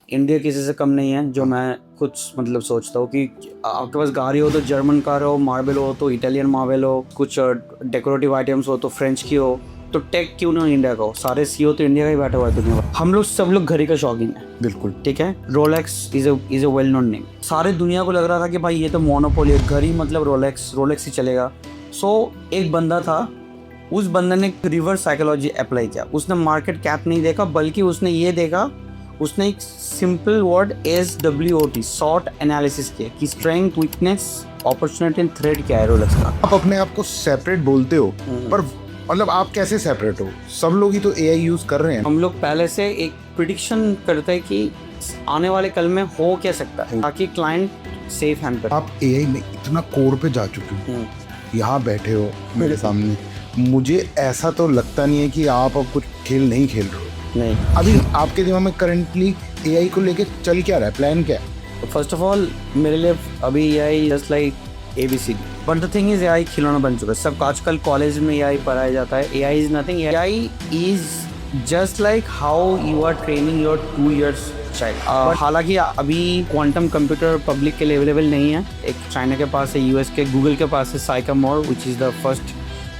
India किसी से कम नहीं है, जो मैं कुछ मतलब सोचता हूँ कि आपके पास गाड़ी हो तो जर्मन कार हो, मार्बल हो तो इटालियन मार्बल हो, कुछ डेकोरेटिव आइटम्स हो तो फ्रेंच की हो, तो टेक क्यों ना इंडिया का हो। सारे सीईओ तो इंडिया का ही बैठा हुआ है दुनिया भर। हम लोग सब लोग घड़ी का शौकीन है, बिल्कुल। ठीक है। Rolex is a well known name. सारे दुनिया को लग रहा था कि भाई ये तो मोनोपोली है, घड़ी मतलब रोलेक्स, रोलेक्स ही चलेगा। सो एक बंदा था, उस बंदे ने रिवर्स साइकोलॉजी अप्लाई किया। उसने मार्केट कैप नहीं देखा, बल्कि उसने ये देखा, उसने एक simple word SWOT short analysis किया कि strength, weakness, opportunity and threat क्या है रोलेक्स का। आप अपने आप को सेपरेट बोलते हो, पर मतलब आप कैसे सेपरेट हो? सब लोग ही तो एआई यूज कर रहे हैं। हम लोग पहले से एक प्रिडिक्शन करते हैं कि आने वाले कल में हो क्या सकता है, ताकि क्लाइंट सेफ हैंड करे। आप एआई में इतना कोर पे जा चुके हो, यहाँ बैठे हो मेरे सामने, मुझे ऐसा तो लगता नहीं है कि आप अब कुछ खेल नहीं खेल रहे हो। नहीं, अभी आपके दिमाग में करंटली एआई को लेके चल क्या रहा है, प्लान क्या है? फर्स्ट ऑफ ऑल मेरे लिए अभी AI just like ABCD, but the thing is AI खिलौना बन चुका है। सब आजकल कॉलेज में AI पढ़ाया जाता है। AI is nothing, AI is just like how you are training your 2 years child. हालांकि अभी क्वांटम कंप्यूटर पब्लिक के लिए अवेलेबल नहीं है। एक चाइना के पास है, US के गूगल के पास है Sycamore, which is the first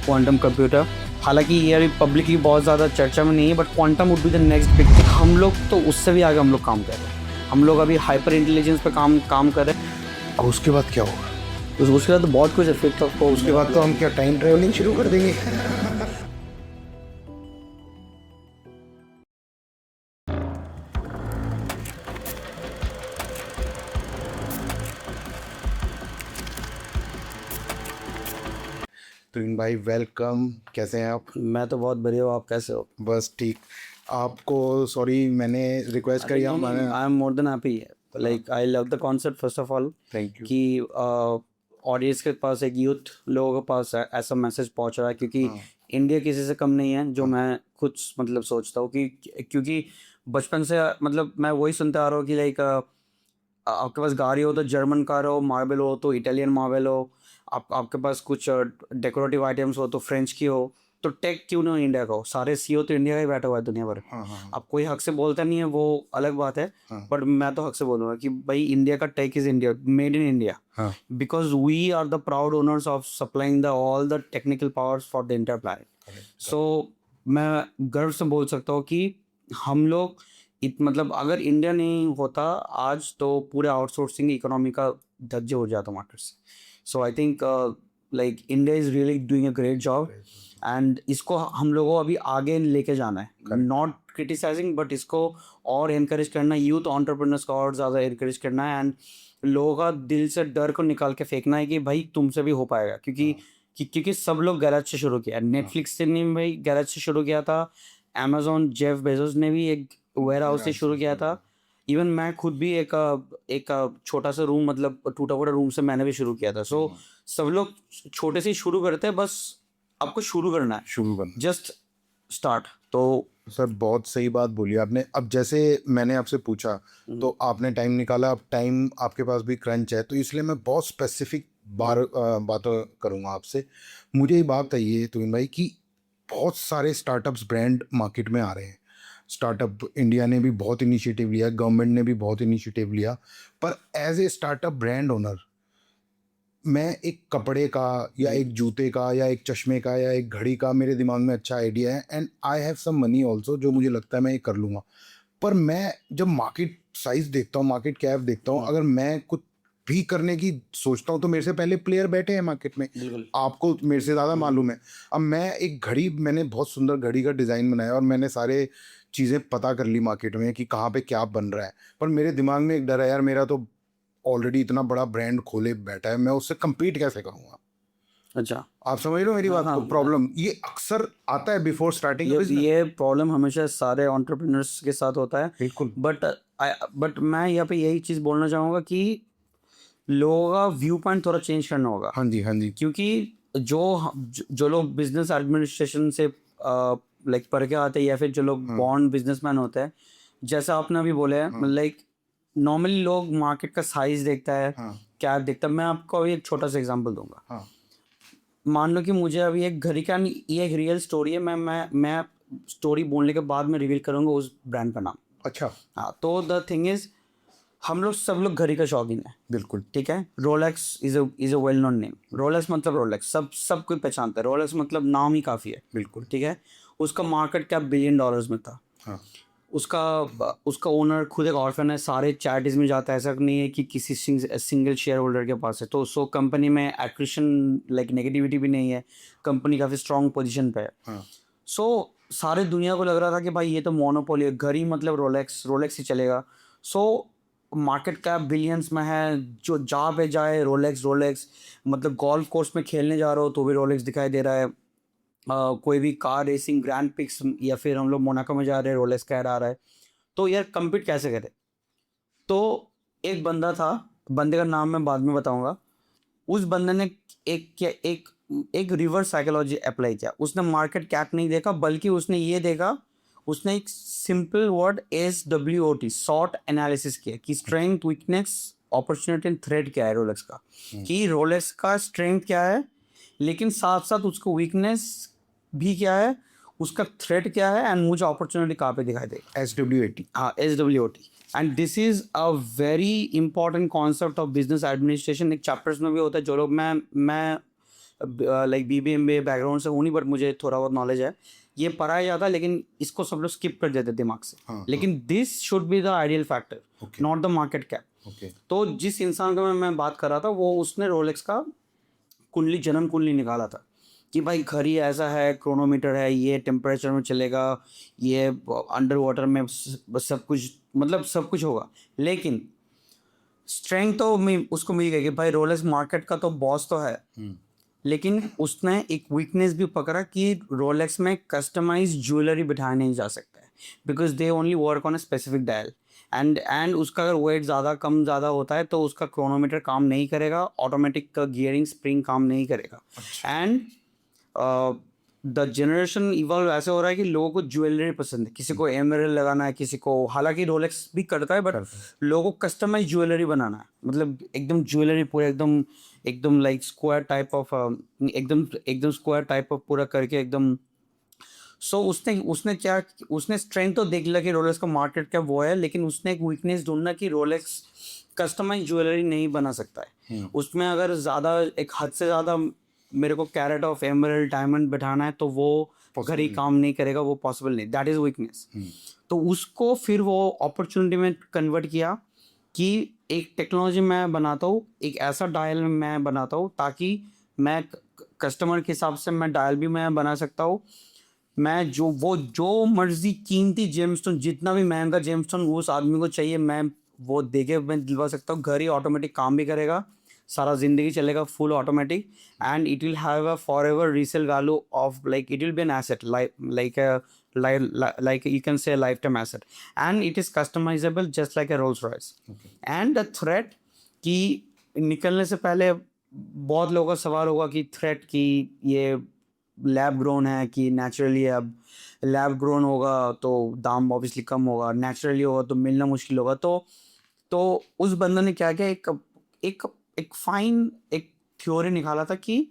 quantum computer. हालांकि ये अभी पब्लिकली बहुत ज़्यादा चर्चा में नहीं है, but quantum would be the next big thing. हम लोग तो उससे भी आगे हम लोग काम कर रहे हैं। हम लोग अभी हाइपर इंटेलिजेंस पे काम कर रहे हैं। और उसके बाद क्या होगा? उसके बाद तो बहुत कुछ है फिर तो उसके बाद तो हम क्या टाइम ट्रेवलिंग शुरू कर देंगे? तो इन भाई वेलकम, कैसे हैं आप? मैं तो बहुत बढ़िया हूँ, आप कैसे हो? बस ठीक। आपको सॉरी मैंने रिक्वेस्ट करी, मैंने I am more than happy, like I love the concept first of all, thank you. कि ऑडियंस के पास, एक यूथ लोगों के पास ऐसा मैसेज पहुंच रहा है, क्योंकि इंडिया किसी से कम नहीं है, जो मैं कुछ मतलब सोचता हूँ कि क्योंकि बचपन से मतलब मैं वही सुनते आ रहा हूँ कि लाइक आपके पास गाड़ी हो तो जर्मन कार हो, मार्बल हो तो इटालियन मार्बल हो, आपके पास कुछ डेकोरेटिव आइटम्स हो तो फ्रेंच की हो, तो टेक क्यों ना इंडिया का हो। सारे सीईओ तो इंडिया का ही बैठा हुआ है दुनिया भर। हाँ हाँ अब कोई हक से बोलता नहीं है, वो अलग बात है, हाँ पर मैं तो हक से बोलूँगा कि भाई इंडिया का tech is India, made in India, हाँ। Because we are the proud owners of supplying the all the technical powers for the inter plan. So मैं गर्व से बोल सकता हूँ कि हम लोग मतलब अगर इंडिया नहीं होता आज, तो पूरे आउटसोर्सिंग इकोनॉमी का धज्जे हो जाता मार्केट से। So I think like India is really doing a great job, and इसको हम लोगों को अभी आगे लेके जाना है, नॉट क्रिटिसाइजिंग, बट इसको और इनकरेज करना है, यूथ एंटरप्रेन्योर्स को और ज़्यादा इनकरेज करना है, एंड लोगों का दिल से डर को निकाल के फेंकना है कि भाई तुमसे भी हो पाएगा, क्योंकि सब लोग गैराज से शुरू किया। नेटफ्लिक्स ने भाई गैराज से शुरू किया था, अमेजोन जेफ बेजोस ने भी एक वेयर हाउस से शुरू किया था, इवन मैं खुद भी एक छोटा सा रूम, मतलब टूटा फूटा रूम से मैंने भी शुरू किया था। सो सब लोग छोटे से ही शुरू करते हैं, बस आपको शुरू करना है, शुरू करना। Just start. तो सर बहुत सही बात बोली आपने। अब जैसे मैंने आपसे पूछा तो आपने टाइम निकाला, अब टाइम आपके पास भी क्रंच है, तो इसलिए मैं बहुत स्पेसिफिक बातें करूँगा आपसे। मुझे ये बात बताइए तुहिन भाई कि बहुत सारे स्टार्टअप्स ब्रांड मार्केट में आ रहे हैं। स्टार्टअप इंडिया ने भी बहुत इनिशिएटिव लिया, गवर्नमेंट ने भी बहुत इनिशिएटिव लिया, पर as a startup brand owner मैं एक कपड़े का या एक जूते का या एक चश्मे का या एक घड़ी का मेरे दिमाग में अच्छा आइडिया है, and I have some money also, जो मुझे लगता है मैं ये कर लूँगा। पर मैं जब मार्केट साइज देखता हूँ, मार्केट कैप देखता हूँ, अगर मैं कुछ भी करने की सोचता हूँ तो मेरे से पहले प्लेयर बैठे हैं मार्केट में। बिल्कुल। आपको मेरे से ज़्यादा मालूम है। अब मैं एक घड़ी, मैंने बहुत सुंदर घड़ी का डिज़ाइन बनाया और मैंने सारे चीज़ें पता कर ली मार्केट में कि कहाँ पे क्या बन रहा है, पर मेरे दिमाग में एक डर है, यार मेरा तो ऑलरेडी इतना बड़ा ब्रांड खोले बैठा है, मैं उससे compete कैसे करूँगा? अच्छा, आप समझ रहे हो मेरी बात को? प्रॉब्लम ये अक्सर आता है बिफोर स्टार्टिंग बिजनेस। ये प्रॉब्लम हमेशा सारे एंटरप्रेन्योर्स के साथ होता है, बिल्कुल। बट मैं यहाँ पे यही चीज़ बोलना चाहूँगा कि लोगों का व्यू पॉइंट थोड़ा चेंज करना होगा, हाँ जी हाँ जी। क्योंकि जो लोग बिजनेस एडमिनिस्ट्रेशन से लाइक पढ़ के आते हैं, या फिर जो लोग बॉर्न बिजनेसमैन होते हैं, जैसा आपने अभी बोले हैं, लाइक नॉर्मली लोग मार्केट का साइज देखता है, क्या देखता है। मैं आपको अभी एक छोटा सा एग्जांपल दूंगा। हाँ मान लो कि मुझे अभी एक घड़ी का, ये एक रियल स्टोरी है, मैं स्टोरी बोलने के बाद में रिवील करूंगा उस ब्रांड का नाम। अच्छा, हाँ, तो द थिंग इज हम लोग सब लोग घड़ी का शौकीन है, बिल्कुल। ठीक है। Rolex is a well known name. Rolex मतलब रोलेक्स, सब कोई पहचानता है। रोलेक्स मतलब नाम ही काफ़ी है, बिल्कुल। ठीक है। उसका मार्केट कैप बिलियन डॉलर्स में था। हाँ, उसका उसका ओनर खुद एक ऑर्फन है, सारे चैरिटीज़ में जाता है, ऐसा नहीं है कि किसी सिंगल शेयर होल्डर के पास है। तो सो कंपनी में एक्रिशन लाइक नेगेटिविटी भी नहीं है, कंपनी काफ़ी स्ट्रॉन्ग पोजीशन पे है। हाँ, सो सारे दुनिया को लग रहा था कि भाई ये तो मोनोपोली है, घड़ी मतलब रोलेक्स, रोलेक्स ही चलेगा। सो मार्केट कैप बिलियंस में है, जो जहाँ पे जाए रोलेक्स रोलेक्स। मतलब गोल्फ कोर्स में खेलने जा रहे हो तो भी रोलेक्स दिखाई दे रहा है। कोई भी कार रेसिंग ग्रैंड पिक्स या फिर हम लोग मोनाको में जा रहे हैं, रोलेक्स का ऐड आ रहा है। तो यार compete कैसे करे। तो एक बंदा था, बंदे का नाम मैं बाद में बताऊंगा। उस बंदे ने एक क्या एक रिवर्स साइकोलॉजी अप्लाई किया। उसने मार्केट कैप नहीं देखा, बल्कि उसने ये देखा, उसने एक simple word SWOT short analysis किया कि strength, weakness, opportunity and threat क्या है रोलेक्स का। कि रोलेक्स का स्ट्रेंथ क्या है, लेकिन साथ साथ उसको वीकनेस भी क्या है, उसका थ्रेट क्या है, एंड मुझे अपॉर्चुनिटी कहाँ पे दिखाई देगा। SWAT। हाँ, SWOT। And this is a very important concept of business administration. एक चैप्टर्स में भी होता है। जो लोग मैं लाइक BBMBA बैकग्राउंड से हूँ नहीं, बट मुझे थोड़ा बहुत नॉलेज है। ये पढ़ाया जाता है, लेकिन इसको सब लोग स्किप कर देते दिमाग से। हाँ, लेकिन this should be the ideal factor, okay, not the market cap. Okay, तो जिस इंसान का मैं बात कर रहा था, वो उसने रोलेक्स का कुंडली, जन्म कुंडली निकाला था कि भाई घड़ी ऐसा है, क्रोनोमीटर है, ये टेम्परेचर में चलेगा, ये अंडर वाटर में सब कुछ, मतलब सब कुछ होगा। लेकिन स्ट्रेंथ तो उसको मिल गई कि भाई रोलेक्स मार्केट का तो बॉस तो है। लेकिन उसने एक वीकनेस भी पकड़ा कि रोलेक्स में कस्टमाइज ज्वेलरी बिठाया नहीं जा सकता है, because they only work on a specific dial. And उसका अगर वेट ज़्यादा कम ज़्यादा होता है तो उसका क्रोनोमीटर काम नहीं करेगा, ऑटोमेटिक का गियरिंग स्प्रिंग काम नहीं करेगा। एंड द जनरेशन इवॉल्व ऐसे हो रहा है कि लोगों को ज्वेलरी पसंद है, किसी को एमरल्ड लगाना है, किसी को, हालांकि रोलेक्स भी करता है, बट लोगों को कस्टमाइज ज्वेलरी बनाना है। मतलब एकदम ज्वेलरी पूरा एकदम एकदम लाइक स्क्वायर टाइप ऑफ, एकदम एकदम स्क्वायर टाइप ऑफ पूरा करके एकदम। सो उसने उसने क्या, उसने स्ट्रेंथ तो देख लिया कि रोलेक्स का मार्केट क्या वो है, लेकिन उसने एक वीकनेस ढूंढना कि रोलेक्स कस्टमाइज ज्वेलरी नहीं बना सकता है। उसमें अगर ज़्यादा, एक हद से ज़्यादा मेरे को कैरेट ऑफ एमरल्ड डायमंड बैठाना है तो वो घड़ी काम नहीं करेगा, वो पॉसिबल नहीं, दैट इज़ वीकनेस। तो उसको फिर वो अपॉर्चुनिटी में कन्वर्ट किया कि एक टेक्नोलॉजी मैं बनाता हूँ, एक ऐसा डायल मैं बनाता हूँ ताकि मैं कस्टमर के हिसाब से मैं डायल भी मैं बना सकता हूँ। मैं जो मर्जी कीमती जेमस्टोन, जितना भी महंगा जेमस्टोन उस आदमी को चाहिए, मैं वो दे के मैं दिलवा सकता हूँ। घर ही ऑटोमेटिक काम भी करेगा, सारा जिंदगी चलेगा full automatic, and it will have a for ever resale value of, like it will be an asset, like you can say a lifetime asset, and it is customizable just like a Rolls Royce. And the threat कि निकलने से पहले बहुत लोगों का सवाल होगा कि थ्रेट की ये लैब ग्रोन है कि नेचुरली है। अब लैब ग्रोन होगा तो दाम ऑब्वियसली कम होगा, नेचुरली होगा तो मिलना मुश्किल होगा। तो उस बंदे ने क्या किया, एक एक फाइन एक थ्योरी निकाला था कि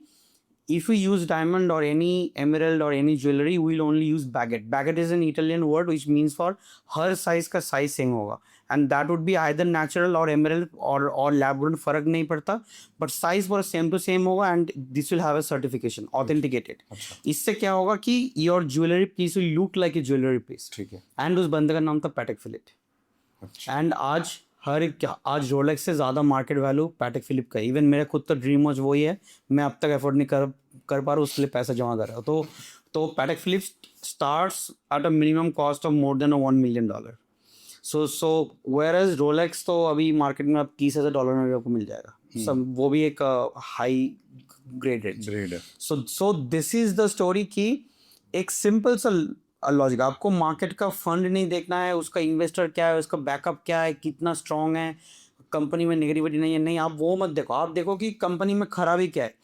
if we use diamond or any emerald or any jewelry, we'll only use baguette. Baguette is an Italian word which means for her size का size same होगा, and that would be either natural or emerald or lab grown, फर्क नहीं पड़ता, but size पूरा same to same होगा, and this will have a certification authenticated. इससे क्या होगा कि your jewelry piece will look like a jewelry piece. ठीक है। and उस बंदे का नाम था पैटेक फिलिप। एंड आज हर एक, आज रोलेक्स से ज़्यादा मार्केट वैल्यू पैटेक फिलिप का। इवन मेरा खुद तो ड्रीम वॉच वही है, मैं अब तक एफोर्ड नहीं कर पा रहा हूँ, उसके लिए पैसा जमा कर रहा हूँ। तो Patek Philippe starts at a minimum cost of more than $1 million। So whereas Rolex तो अभी मार्केट में अब $30,000 में भी आपको मिल जाएगा सब, वो भी एक हाई ग्रेड है। So this is the story कि एक सिंपल सा लॉजिक, आपको मार्केट का फंड नहीं देखना है, उसका इन्वेस्टर क्या है, उसका बैकअप क्या है, कितना स्ट्रांग है, कंपनी में नेगेटिविटी नहीं है, नहीं, आप वो मत देखो, आप देखो कि कंपनी में खराबी क्या है।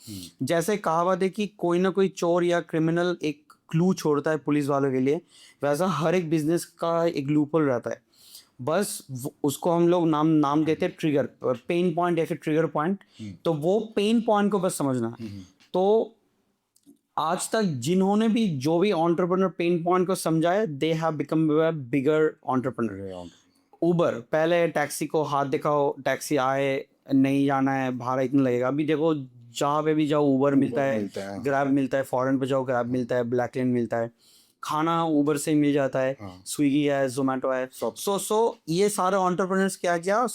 जैसे कहावत है कि कोई ना कोई चोर या क्रिमिनल एक क्लू छोड़ता है पुलिस वालों के लिए, वैसा हर एक बिजनेस का एक लूपहोल रहता है। बस उसको हम लोग नाम देते हैं ट्रिगर, पेन पॉइंट या फिर ट्रिगर पॉइंट। तो वो पेन पॉइंट को बस समझना है। तो आज तक जिन्होंने भी जो भी एंटरप्रेन्योर पेन पॉइंट को समझा है, they have become a bigger entrepreneur. Uber पहले टैक्सी को हाथ दिखाओ, टैक्सी आए, नहीं जाना है, भाड़ा इतना लगेगा। अभी देखो जहाँ पे भी जाओ उबर मिलता है, मिलता है। ग्रैब मिलता है, फॉरेन पे जाओ ग्रैब मिलता है, ब्लैक लेन मिलता है, खाना उबर से ही मिल जाता है, हाँ। स्विगी है, जोमेटो है। सो ये सारे एंटरप्रेन्योर्स क्या किया,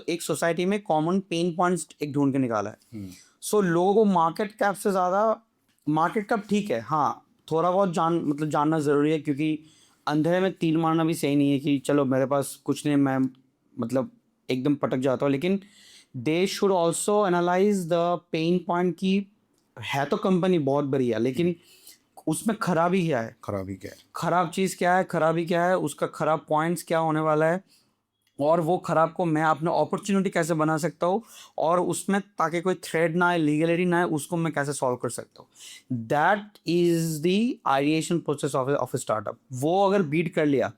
एक सोसाइटी में कॉमन पेन पॉइंट्स एक ढूंढ के निकाला है। सो लोगों को मार्केट कैप से ज़्यादा, मार्केट कैप ठीक है, हाँ थोड़ा बहुत जानना ज़रूरी है, क्योंकि अंधेरे में तीर मारना भी सही नहीं है कि चलो मेरे पास कुछ नहीं, मैं एकदम पटक जाता हूँ। लेकिन they should also analyse the pain point की, है तो कंपनी बहुत बढ़िया, लेकिन उसमें खराबी क्या है, खराबी क्या है? खराब चीज़ क्या है, खराबी क्या है, उसका खराब पॉइंट्स क्या होने वाला है, और वो खराब को मैं अपना अपॉर्चुनिटी कैसे बना सकता हूँ, और उसमें ताकि कोई थ्रेड ना आए, लीगलिटी ना आए, उसको मैं कैसे सॉल्व कर सकता हूँ। That is the ideation process of startup. वो अगर बीट कर लिया,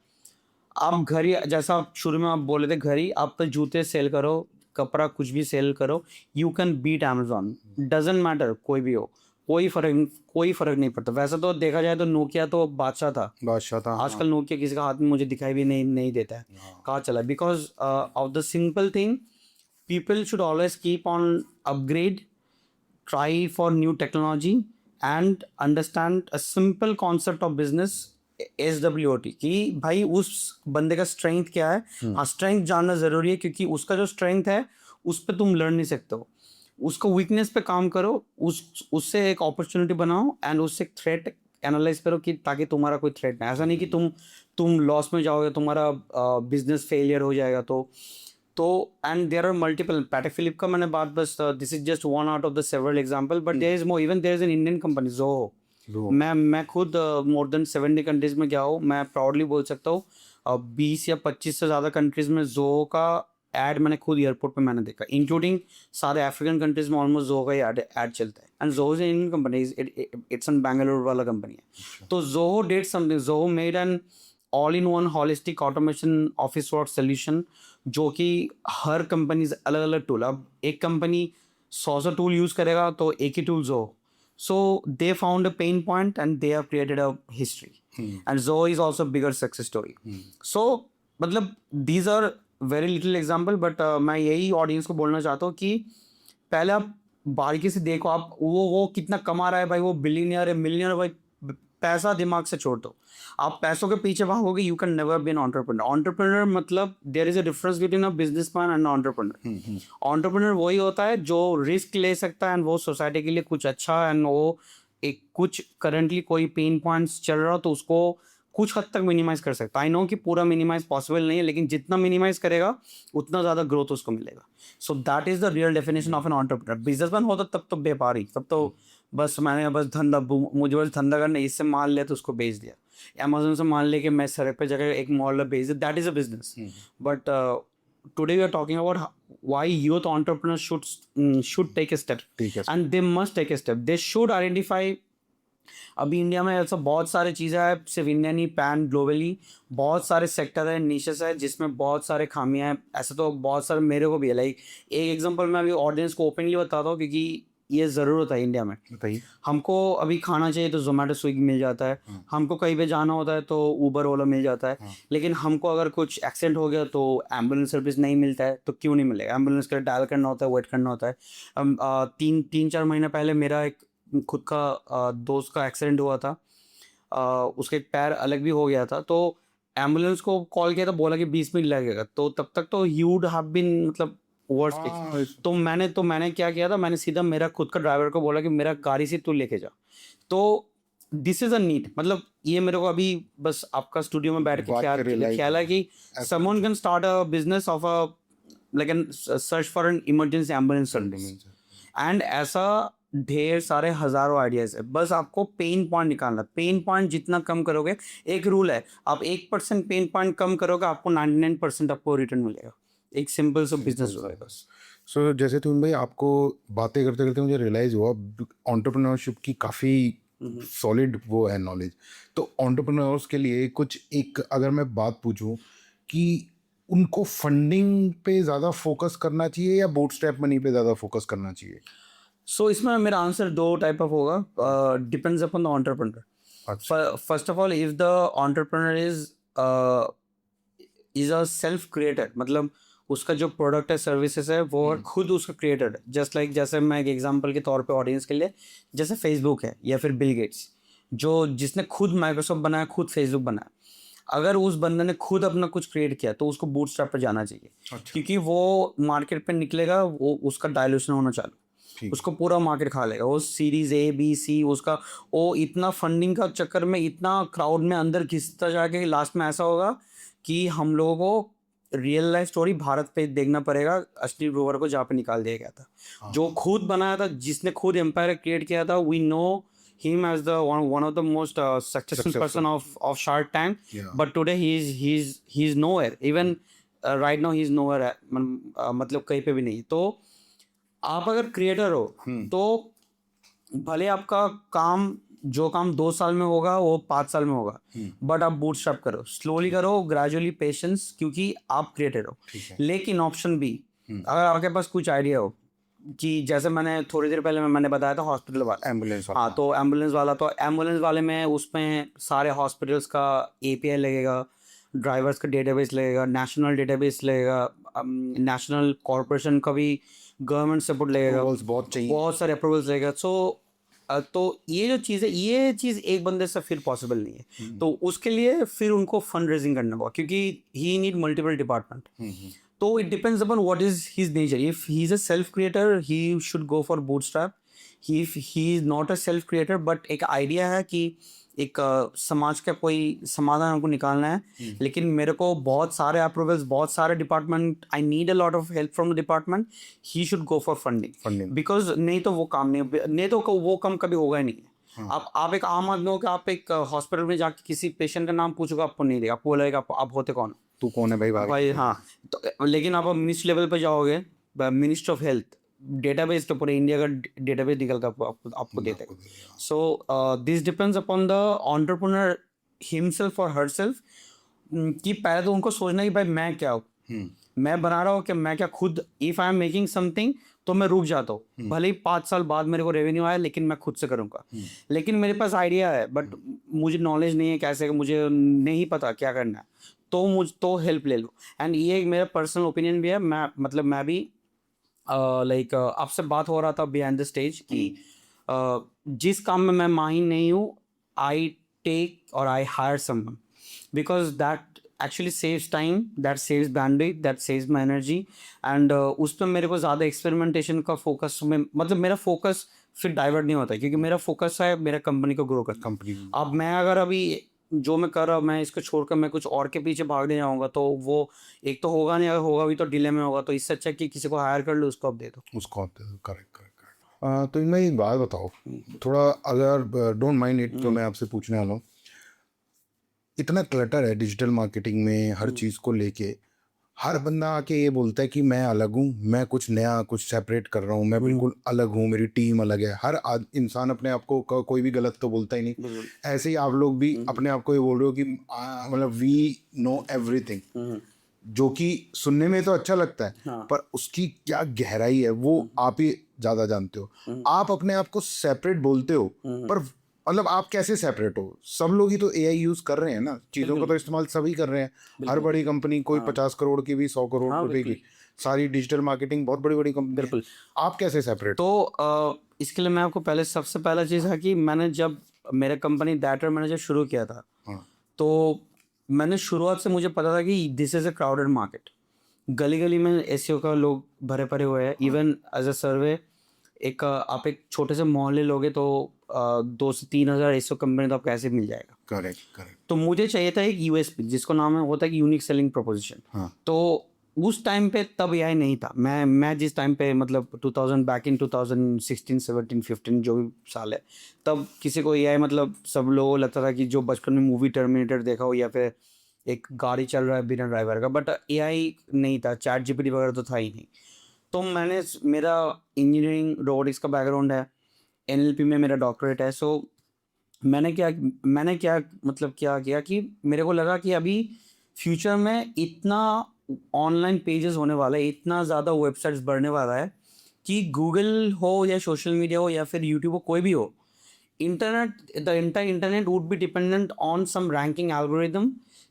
आप घर ही, जैसा आप शुरू में आप बोले थे, घर ही आप तो जूते सेल करो, कपड़ा कुछ भी सेल करो, you can beat Amazon. Doesn't matter कोई भी हो, कोई फर्क नहीं पड़ता। वैसे तो देखा जाए तो नोकिया तो बादशाह था, बादशाह था। आजकल नोकिया किसी का हाथ में मुझे दिखाई भी नहीं देता है, कहाँ चला, because of the simple thing, people should always keep on upgrade, try for new technology and understand a simple concept of business, SWOT, कि भाई उस बंदे का स्ट्रेंथ क्या है। हाँ, स्ट्रेंथ जानना ज़रूरी है, क्योंकि उसका जो स्ट्रेंथ है उस पर तुम लड़ नहीं सकते हो, उसको वीकनेस पे काम करो, उससे एक अपॉर्चुनिटी बनाओ, एंड उससे एक थ्रेट एनालाइज करो, कि ताकि तुम्हारा कोई थ्रेट ना, ऐसा नहीं कि तुम लॉस में जाओगे, तुम्हारा बिजनेस फेलियर हो जाएगा। तो and there are multiple, Patek Philippe का मैंने बात, बस this is just one out of the several example, but there is more, even there is an Indian company Zoho. मैं खुद मोर देन 70 कंट्रीज में गया हूँ, मैं प्राउडली बोल सकता हूँ 20 या 25 से ज़्यादा कंट्रीज में जोहो का एड मैंने खुद एयरपोर्ट पे मैंने देखा, इंक्लूडिंग सारे अफ्रीकन कंट्रीज में ऑलमोस्ट जोहो का ही एड चलता है। And Zoho is an Indian company, it's an Bangalore वाला कंपनी है। तो Zoho did something, Zoho made an all in one holistic automation office work solution, जो कि हर कंपनी अलग अलग टूल, अब एक कंपनी 100 टूल यूज़ करेगा तो एक ही टूल जो, so they found a pain point and they have created a history, and Zoho is also a bigger success story. So मतलब these are very little example, but मैं यही audience को बोलना चाहता हूँ कि पहले आप बारीकी से देखो, आप वो कितना कमा रहा है भाई, वो बिलियनियर है, मिलियनियर, भाई पैसा दिमाग से छोड़ दो, आप पैसों के पीछे भागोगे, you can never be an entrepreneur. Entrepreneur मतलब there is a difference between a businessman and entrepreneur. Entrepreneur वही होता है जो रिस्क ले सकता है, एंड वो सोसाइटी के लिए कुछ अच्छा, एंड वो एक कुछ करंटली कोई पेन पॉइंट्स चल रहा हो तो उसको कुछ हद तक मिनिमाइज कर सकता है। आई नो कि पूरा मिनिमाइज पॉसिबल नहीं है, लेकिन जितना मिनिमाइज करेगा उतना ज़्यादा ग्रोथ उसको मिलेगा। सो that is the real definition of an entrepreneur. Businessman होता तब तो व्यापारी, तब तो बस मैंने बस मुझे बस धंधा करना, इससे माल लिया तो उसको बेच दिया, अमेजोन से माल लेके मैं सड़क पे जगह एक मॉल बेच दिया, that is a business. But today we are talking about why youth entrepreneurs should take a step, ठीक है। and they must take a step, they should identify। अभी इंडिया में ऐसा बहुत सारे चीज़ें हैं, सिर्फ इंडिया नहीं, पैन ग्लोबली बहुत सारे सेक्टर है, निशेस है, जिसमें बहुत सारे खामियां हैं। ऐसे तो बहुत सारे मेरे को भी है, लाइक एक एग्जांपल मैं अभी ऑडियंस को ओपनली बताता हूँ, क्योंकि ये ज़रूरत है इंडिया में। बताइए। हमको अभी खाना चाहिए तो जोमेटो स्विगी मिल जाता है, हमको कहीं पे जाना होता है तो ऊबर ओला मिल जाता है, लेकिन हमको अगर कुछ एक्सीडेंट हो गया तो एम्बुलेंस सर्विस नहीं मिलता है, तो क्यों नहीं मिलेगा? एम्बुलेंस के लिए डायल करना होता है, वेट करना होता है। तीन चार महीने पहले मेरा एक खुद का दोस्त का एक्सीडेंट हुआ था, उसके पैर अलग भी हो गया था, तो एम्बुलेंस को कॉल किया तो बोला कि 20 मिनट लगेगा, तो तब तक तो ही वुड हैव बीन मतलब वर्स्ट केस। तो मैंने क्या किया था, मैंने सीधा मेरा खुद का ड्राइवर को बोला कि मेरा गाड़ी से तू लेके जा। तो दिस इज अ नीड, मतलब ये मेरे को अभी बस आपका स्टूडियो में बैठ के ख्याल है कि someone can start a business of a like an search for an emergency ambulance service, and ऐसा ढेर सारे हजारों आइडियाज है। बस आपको पेन पॉइंट निकालना, पेन पॉइंट जितना कम करोगे, एक रूल है, आप 1% पेन पॉइंट कम करोगे, आपको 99% आपको रिटर्न मिलेगा। एक सिंपल सा बिजनेस होगा बस। सो जैसे तुम भाई, आपको बातें करते करते मुझे रियलाइज हुआ एंटरप्रेन्योरशिप की काफ़ी सॉलिड वो है नॉलेज। तो एंटरप्रेन्योर्स के लिए कुछ एक अगर मैं बात पूछूं कि उनको फंडिंग पे ज़्यादा फोकस करना चाहिए या बूटस्ट्रैप मनी पे ज़्यादा फोकस करना चाहिए? सो इसमें मेरा आंसर दो टाइप ऑफ होगा, डिपेंड्स अपॉन द एंटरप्रेन्योर. अच्छा. First of all, if the entrepreneur is a self creator, मतलब उसका जो प्रोडक्ट है सर्विसेज है वो खुद उसका क्रिएटेड है. जस्ट लाइक जैसे मैं एक एग्जांपल के तौर पे ऑडियंस के लिए, जैसे फेसबुक है या फिर बिल गेट्स, जो जिसने खुद माइक्रोसॉफ्ट बनाया, खुद फेसबुक बनाया. अगर उस बंदे ने खुद अपना कुछ क्रिएट किया तो उसको बूटस्ट्रैप पे जाना चाहिए. अच्छा. क्योंकि वो मार्केट पे निकलेगा, वो उसका डायलूशन होना चालू, ठीक. उसको पूरा मार्केट खा लेगा. वो सीरीज ए बी सी उसका, वो इतना फंडिंग का चक्कर में इतना क्राउड में अंदर घिसता जाके लास्ट में ऐसा होगा कि हम लोगों को रियल लाइफ स्टोरी भारत पे देखना पड़ेगा, असली रोवर को जहाँ पे निकाल दिया गया था. हाँ. जो खुद बनाया था, जिसने खुद एम्पायर क्रिएट किया था, we know him as the one of the most successful person of Shark Tank. Yeah. But today he's nowhere. Even right now he's nowhere. मतलब कहीं पे भी नहीं. तो आप अगर क्रिएटर हो तो भले आपका काम, जो काम 2 साल में होगा वो 5 साल में होगा, बट आप बूटस्ट्रैप करो, स्लोली करो, ग्रेजुअली, पेशेंस, क्योंकि आप क्रिएटर हो. लेकिन ऑप्शन बी, अगर आपके पास कुछ आइडिया हो कि जैसे मैंने थोड़ी देर पहले मैंने बताया था हॉस्पिटल वाला, एम्बुलेंस. हाँ, तो एम्बुलेंस वाले में उसमें सारे हॉस्पिटल्स का एपीआई लगेगा, ड्राइवर्स का डेटाबेस लगेगा, नेशनल डेटाबेस लगेगा, नेशनल कॉर्पोरेशन का भी गवर्नमेंट सपोर्ट लगेगा, बहुत चाहिए, बहुत सारे अप्रूवल्स लगेगा. तो ये जो चीज़ है, ये चीज़ एक बंदे से फिर पॉसिबल नहीं है. तो उसके लिए फिर उनको फंड रेजिंग करना होगा, क्योंकि ही नीड मल्टीपल डिपार्टमेंट. तो it depends upon what is his nature. If he is a self creator, he should go for bootstrap. If he is not a self creator, but एक idea है कि एक समाज का कोई समाधान हमको निकालना है, लेकिन मेरे को बहुत सारे अप्रूवल्स, बहुत सारे department, I need a lot of help from the department. He should go for funding, because नहीं तो वो काम नहीं तो वो काम कभी होगा ही नहीं. आप एक आम आदमी हो कि आप एक हॉस्पिटल में जाके किसी पेशेंट का नाम पूछोगे, आपको नहीं देगा, आपको बोलेगा आप होते कौन, तू कौन है भाई. हाँ. तो लेकिन आप मिनिस्ट्री लेवल पे जाओगे, मिनिस्टर ऑफ हेल्थ, डेटाबेस तो पूरे इंडिया का डेटाबेस निकल कर आपको देते हैं. So this depends upon the entrepreneur himself और हरसेल्फ, कि पहले तो उनको सोचना कि भाई मैं क्या हूँ, मैं बना रहा हूँ कि मैं क्या खुद, if I am making something तो मैं रुक जाता हूँ, भले ही 5 साल बाद मेरे को रेवेन्यू आया, लेकिन मैं खुद से करूँगा. लेकिन मेरे पास आइडिया है, बट मुझे नॉलेज नहीं है कैसे, मुझे नहीं पता क्या करना है, तो हेल्प ले लो. एंड ये एक मेरा पर्सनल ओपिनियन भी है. मैं भी लाइक आपसे बात हो रहा था बिहाइंड द स्टेज कि जिस काम में मैं माहिर नहीं हूँ, आई टेक और I hire someone, because that actually saves time, that saves bandwidth, that saves my energy. And उस पर मेरे को ज़्यादा एक्सपेरिमेंटेशन का फोकस में, मतलब मेरा फोकस फिर डाइवर्ट नहीं होता, क्योंकि मेरा फोकस है मेरा कंपनी को ग्रो करना. कंपनी. अब मैं अगर अभी जो मैं कर रहा हूँ, मैं इसको छोड़कर मैं कुछ और के पीछे भागने जाऊँगा तो वो एक तो होगा नहीं, अगर होगा भी तो डिले में होगा. तो इससे अच्छा कि किसी को हायर कर लो, उसको आप दे दो. करेक्ट. तो इनमें एक बात बताओ थोड़ा, अगर डोंट माइंड इट, तो मैं आपसे पूछने वाला हूँ. इतना क्लटर है डिजिटल मार्केटिंग में, हर चीज़ को लेके हर बंदा आके ये बोलता है कि मैं अलग हूँ, मैं कुछ नया, कुछ सेपरेट कर रहा हूँ, मैं बिल्कुल अलग हूँ, मेरी टीम अलग है. हर इंसान अपने आप को कोई भी गलत तो बोलता ही नहीं. ऐसे ही आप लोग भी अपने आप को ये बोल रहे हो कि मतलब वी नो एवरीथिंग, जो कि सुनने में तो अच्छा लगता है, पर उसकी क्या गहराई है वो आप ही ज़्यादा जानते हो. आप अपने आप को सेपरेट बोलते हो, पर मतलब आप कैसे सेपरेट हो? सब लोग ही तो एआई यूज कर रहे हैं ना, चीज़ों को तो इस्तेमाल सभी कर रहे हैं. हर बड़ी कंपनी, कोई 50 करोड़ की भी, 100 करोड़ रुपए की, सारी डिजिटल मार्केटिंग बहुत बड़ी बड़ी कंपनी. बिल्कुल. आप कैसे सेपरेट? तो इसके लिए मैं आपको पहले, सबसे पहला चीज़ है कि मैंने जब मेरा कंपनी दैटर मैंने जब शुरू किया था, तो मैंने शुरुआत से मुझे पता था कि this is a crowded market. गली गली में एसईओ का लोग भरे पड़े हुए हैं. इवन एज अ सर्वे, आप एक छोटे से मोहल्ले लोगे तो 2 से 3 हज़ार एसईओ कंपनी तो आपको कैसे मिल जाएगा. करेक्ट. तो मुझे चाहिए था एक यूएसपी, जिसको नाम होता है कि यूनिक सेलिंग प्रोपोजिशन. तो उस टाइम पे तब एआई नहीं था. मैं जिस टाइम पे, मतलब 2000, बैक इन 2016, 17, 15 जो भी साल है, तब किसी को एआई, मतलब सब लोगों को लगता था कि जो बचपन में मूवी टर्मिनेटर देखा हो, या फिर एक गाड़ी चल रहा है बिना ड्राइवर का, बट एआई नहीं था, चैट जीपीटी वगैरह तो था ही नहीं. तो मेरा इंजीनियरिंग रोबोटिक्स का बैकग्राउंड है, एनएलपी में मेरा डॉक्टरेट है. सो मैंने क्या किया कि मेरे को लगा कि अभी फ्यूचर में इतना ऑनलाइन पेजेस होने वाला है, इतना ज़्यादा वेबसाइट्स बढ़ने वाला है कि गूगल हो या सोशल मीडिया हो या फिर यूट्यूब हो, कोई भी हो, internet, the entire internet would be dependent on some ranking algorithm,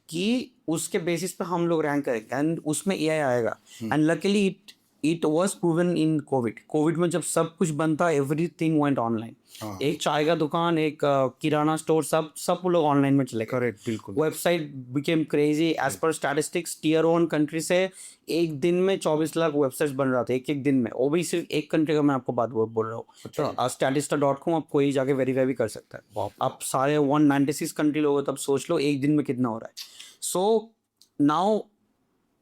कि उसके बेसिस पे हम लोग रैंक करेंगे एंड उसमें एआई आएगा. And luckily it was proven in Covid में जब सब कुछ बंद था, एवरीथिंग वेंट ऑनलाइन. हाँ. एक चाय का दुकान, एक किराना स्टोर, सब लोग ऑनलाइन में चले गए. करेक्ट, बिल्कुल. Website became crazy. As per statistics, tier 1 country से एक दिन में 24 लाख वेबसाइट्स बन रहा था, एक दिन में. वो भी सिर्फ एक कंट्री का मैं आपको बात बोल रहा हूँ. अच्छा. statista.com आप कोई जाके वेरीफाई भी कर सकता है. आप सारे 196 कंट्री लोग हो, तब सोच लो एक दिन में कितना हो रहा है. सो नाउ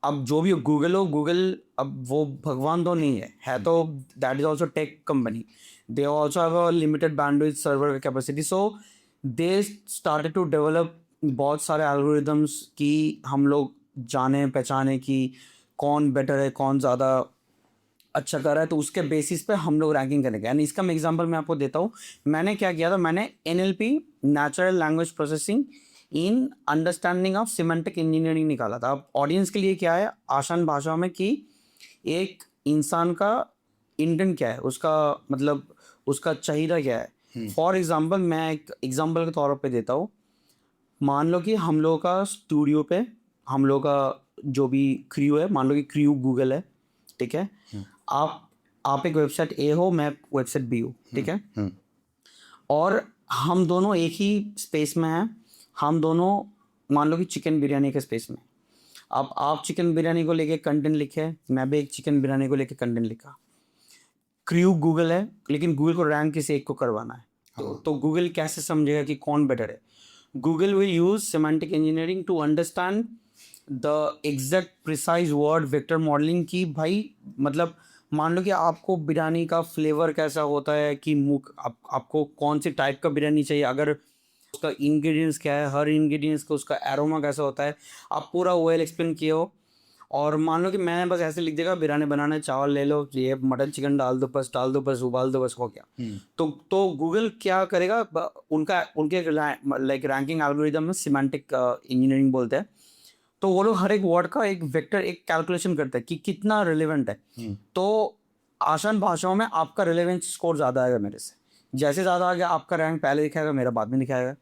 अब जो भी गूगल हो, गूगल अब वो भगवान तो नहीं है तो that is also tech company. They also have a limited bandwidth server capacity. So they started to develop बहुत सारे एल्गोरिदम्स कि हम लोग जाने पहचाने कि कौन बेटर है, कौन ज़्यादा अच्छा कर रहा है, तो उसके बेसिस पे हम लोग रैंकिंग करेंगे. एंड इसका मैं एग्जांपल मैं आपको देता हूँ. मैंने क्या किया था, मैंने NLP, natural language processing in understanding of semantic engineering निकाला था. अब ऑडियंस के लिए क्या है, आसान भाषा में, कि एक इंसान का इंटेंट क्या है, उसका मतलब उसका चाहिदा क्या है. फॉर एग्जाम्पल, मैं एक एग्जाम्पल के तौर पे देता हूँ. मान लो कि हम लोग का स्टूडियो पे, हम लोग का जो भी क्रू है, मान लो कि क्रू गूगल है, ठीक है. आप एक वेबसाइट ए हो, मैं वेबसाइट बी हूँ, ठीक है. और हम दोनों एक ही स्पेस में हैं. हम दोनों मान लो कि चिकन बिरयानी के स्पेस में. अब आप चिकन बिरयानी को लेके कंटेंट लिखे, मैं भी एक चिकन बिरयानी को लेके कंटेंट लिखा. क्रू गूगल है, लेकिन गूगल को रैंक किसी एक को करवाना है. तो गूगल कैसे समझेगा कि कौन बेटर है? Google will use semantic engineering to understand the exact precise word vector modelling, की भाई मतलब मान लो कि आपको बिरयानी का फ्लेवर कैसा होता है, कि आपको कौन सी टाइप का बिरयानी चाहिए, अगर उसका इंग्रेडिएंट्स क्या है, हर इंग्रेडिएंट्स का उसका एरोमा कैसा होता है, आप पूरा वेल एक्सप्लेन किए हो. और मान लो कि मैंने बस ऐसे लिख देगा, बिरयानी बनाना है, चावल ले लो, ये मटन चिकन डाल दो, बस उबाल दो, बस हो गया. तो गूगल क्या करेगा, उनके लाइक रैंकिंग एल्गोरिदम में सिमेंटिक इंजीनियरिंग बोलते हैं. तो वो लोग हर एक वर्ड का एक वेक्टर, एक कैलकुलेशन करते हैं कि कितना रिलेवेंट है. तो आसान भाषाओं में आपका रिलेवेंस स्कोर ज़्यादा आएगा मेरे से. जैसे ज़्यादा आ गया, आपका रैंक पहले दिखाएगा, मेरा बाद में दिखाएगा.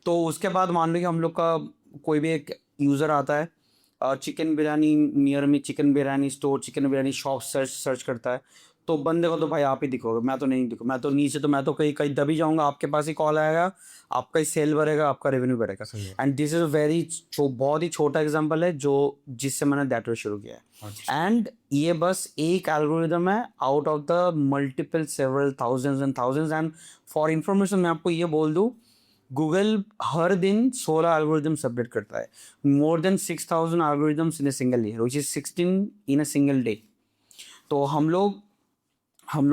तो उसके बाद मान लो कि हम लोग का कोई भी एक यूज़र आता है, चिकन बिरयानी नियर में, chicken biryani store, chicken biryani shop search करता है. तो बंदे को तो भाई आप ही दिखोगे, मैं तो नहीं दिखूँ. मैं तो नीचे, तो मैं तो कहीं कहीं दबी जाऊँगा, आपके पास ही कॉल आएगा, आपका ही सेल बढ़ेगा, आपका रेवेन्यू बढ़ेगा. एंड दिस इज वेरी बहुत ही छोटा एग्जांपल है जो जिससे मैंने दैट शुरू किया है. एंड ये बस एक एल्गोरिदम है out of the multiple several thousands and thousands. And for information मैं आपको ये बोल दूँ, गूगल हर दिन 16 एल्गोरिदम सबमिट करता है. More than 6,000 algorithms in a single year, which is 16 in a single day. तो हम लोग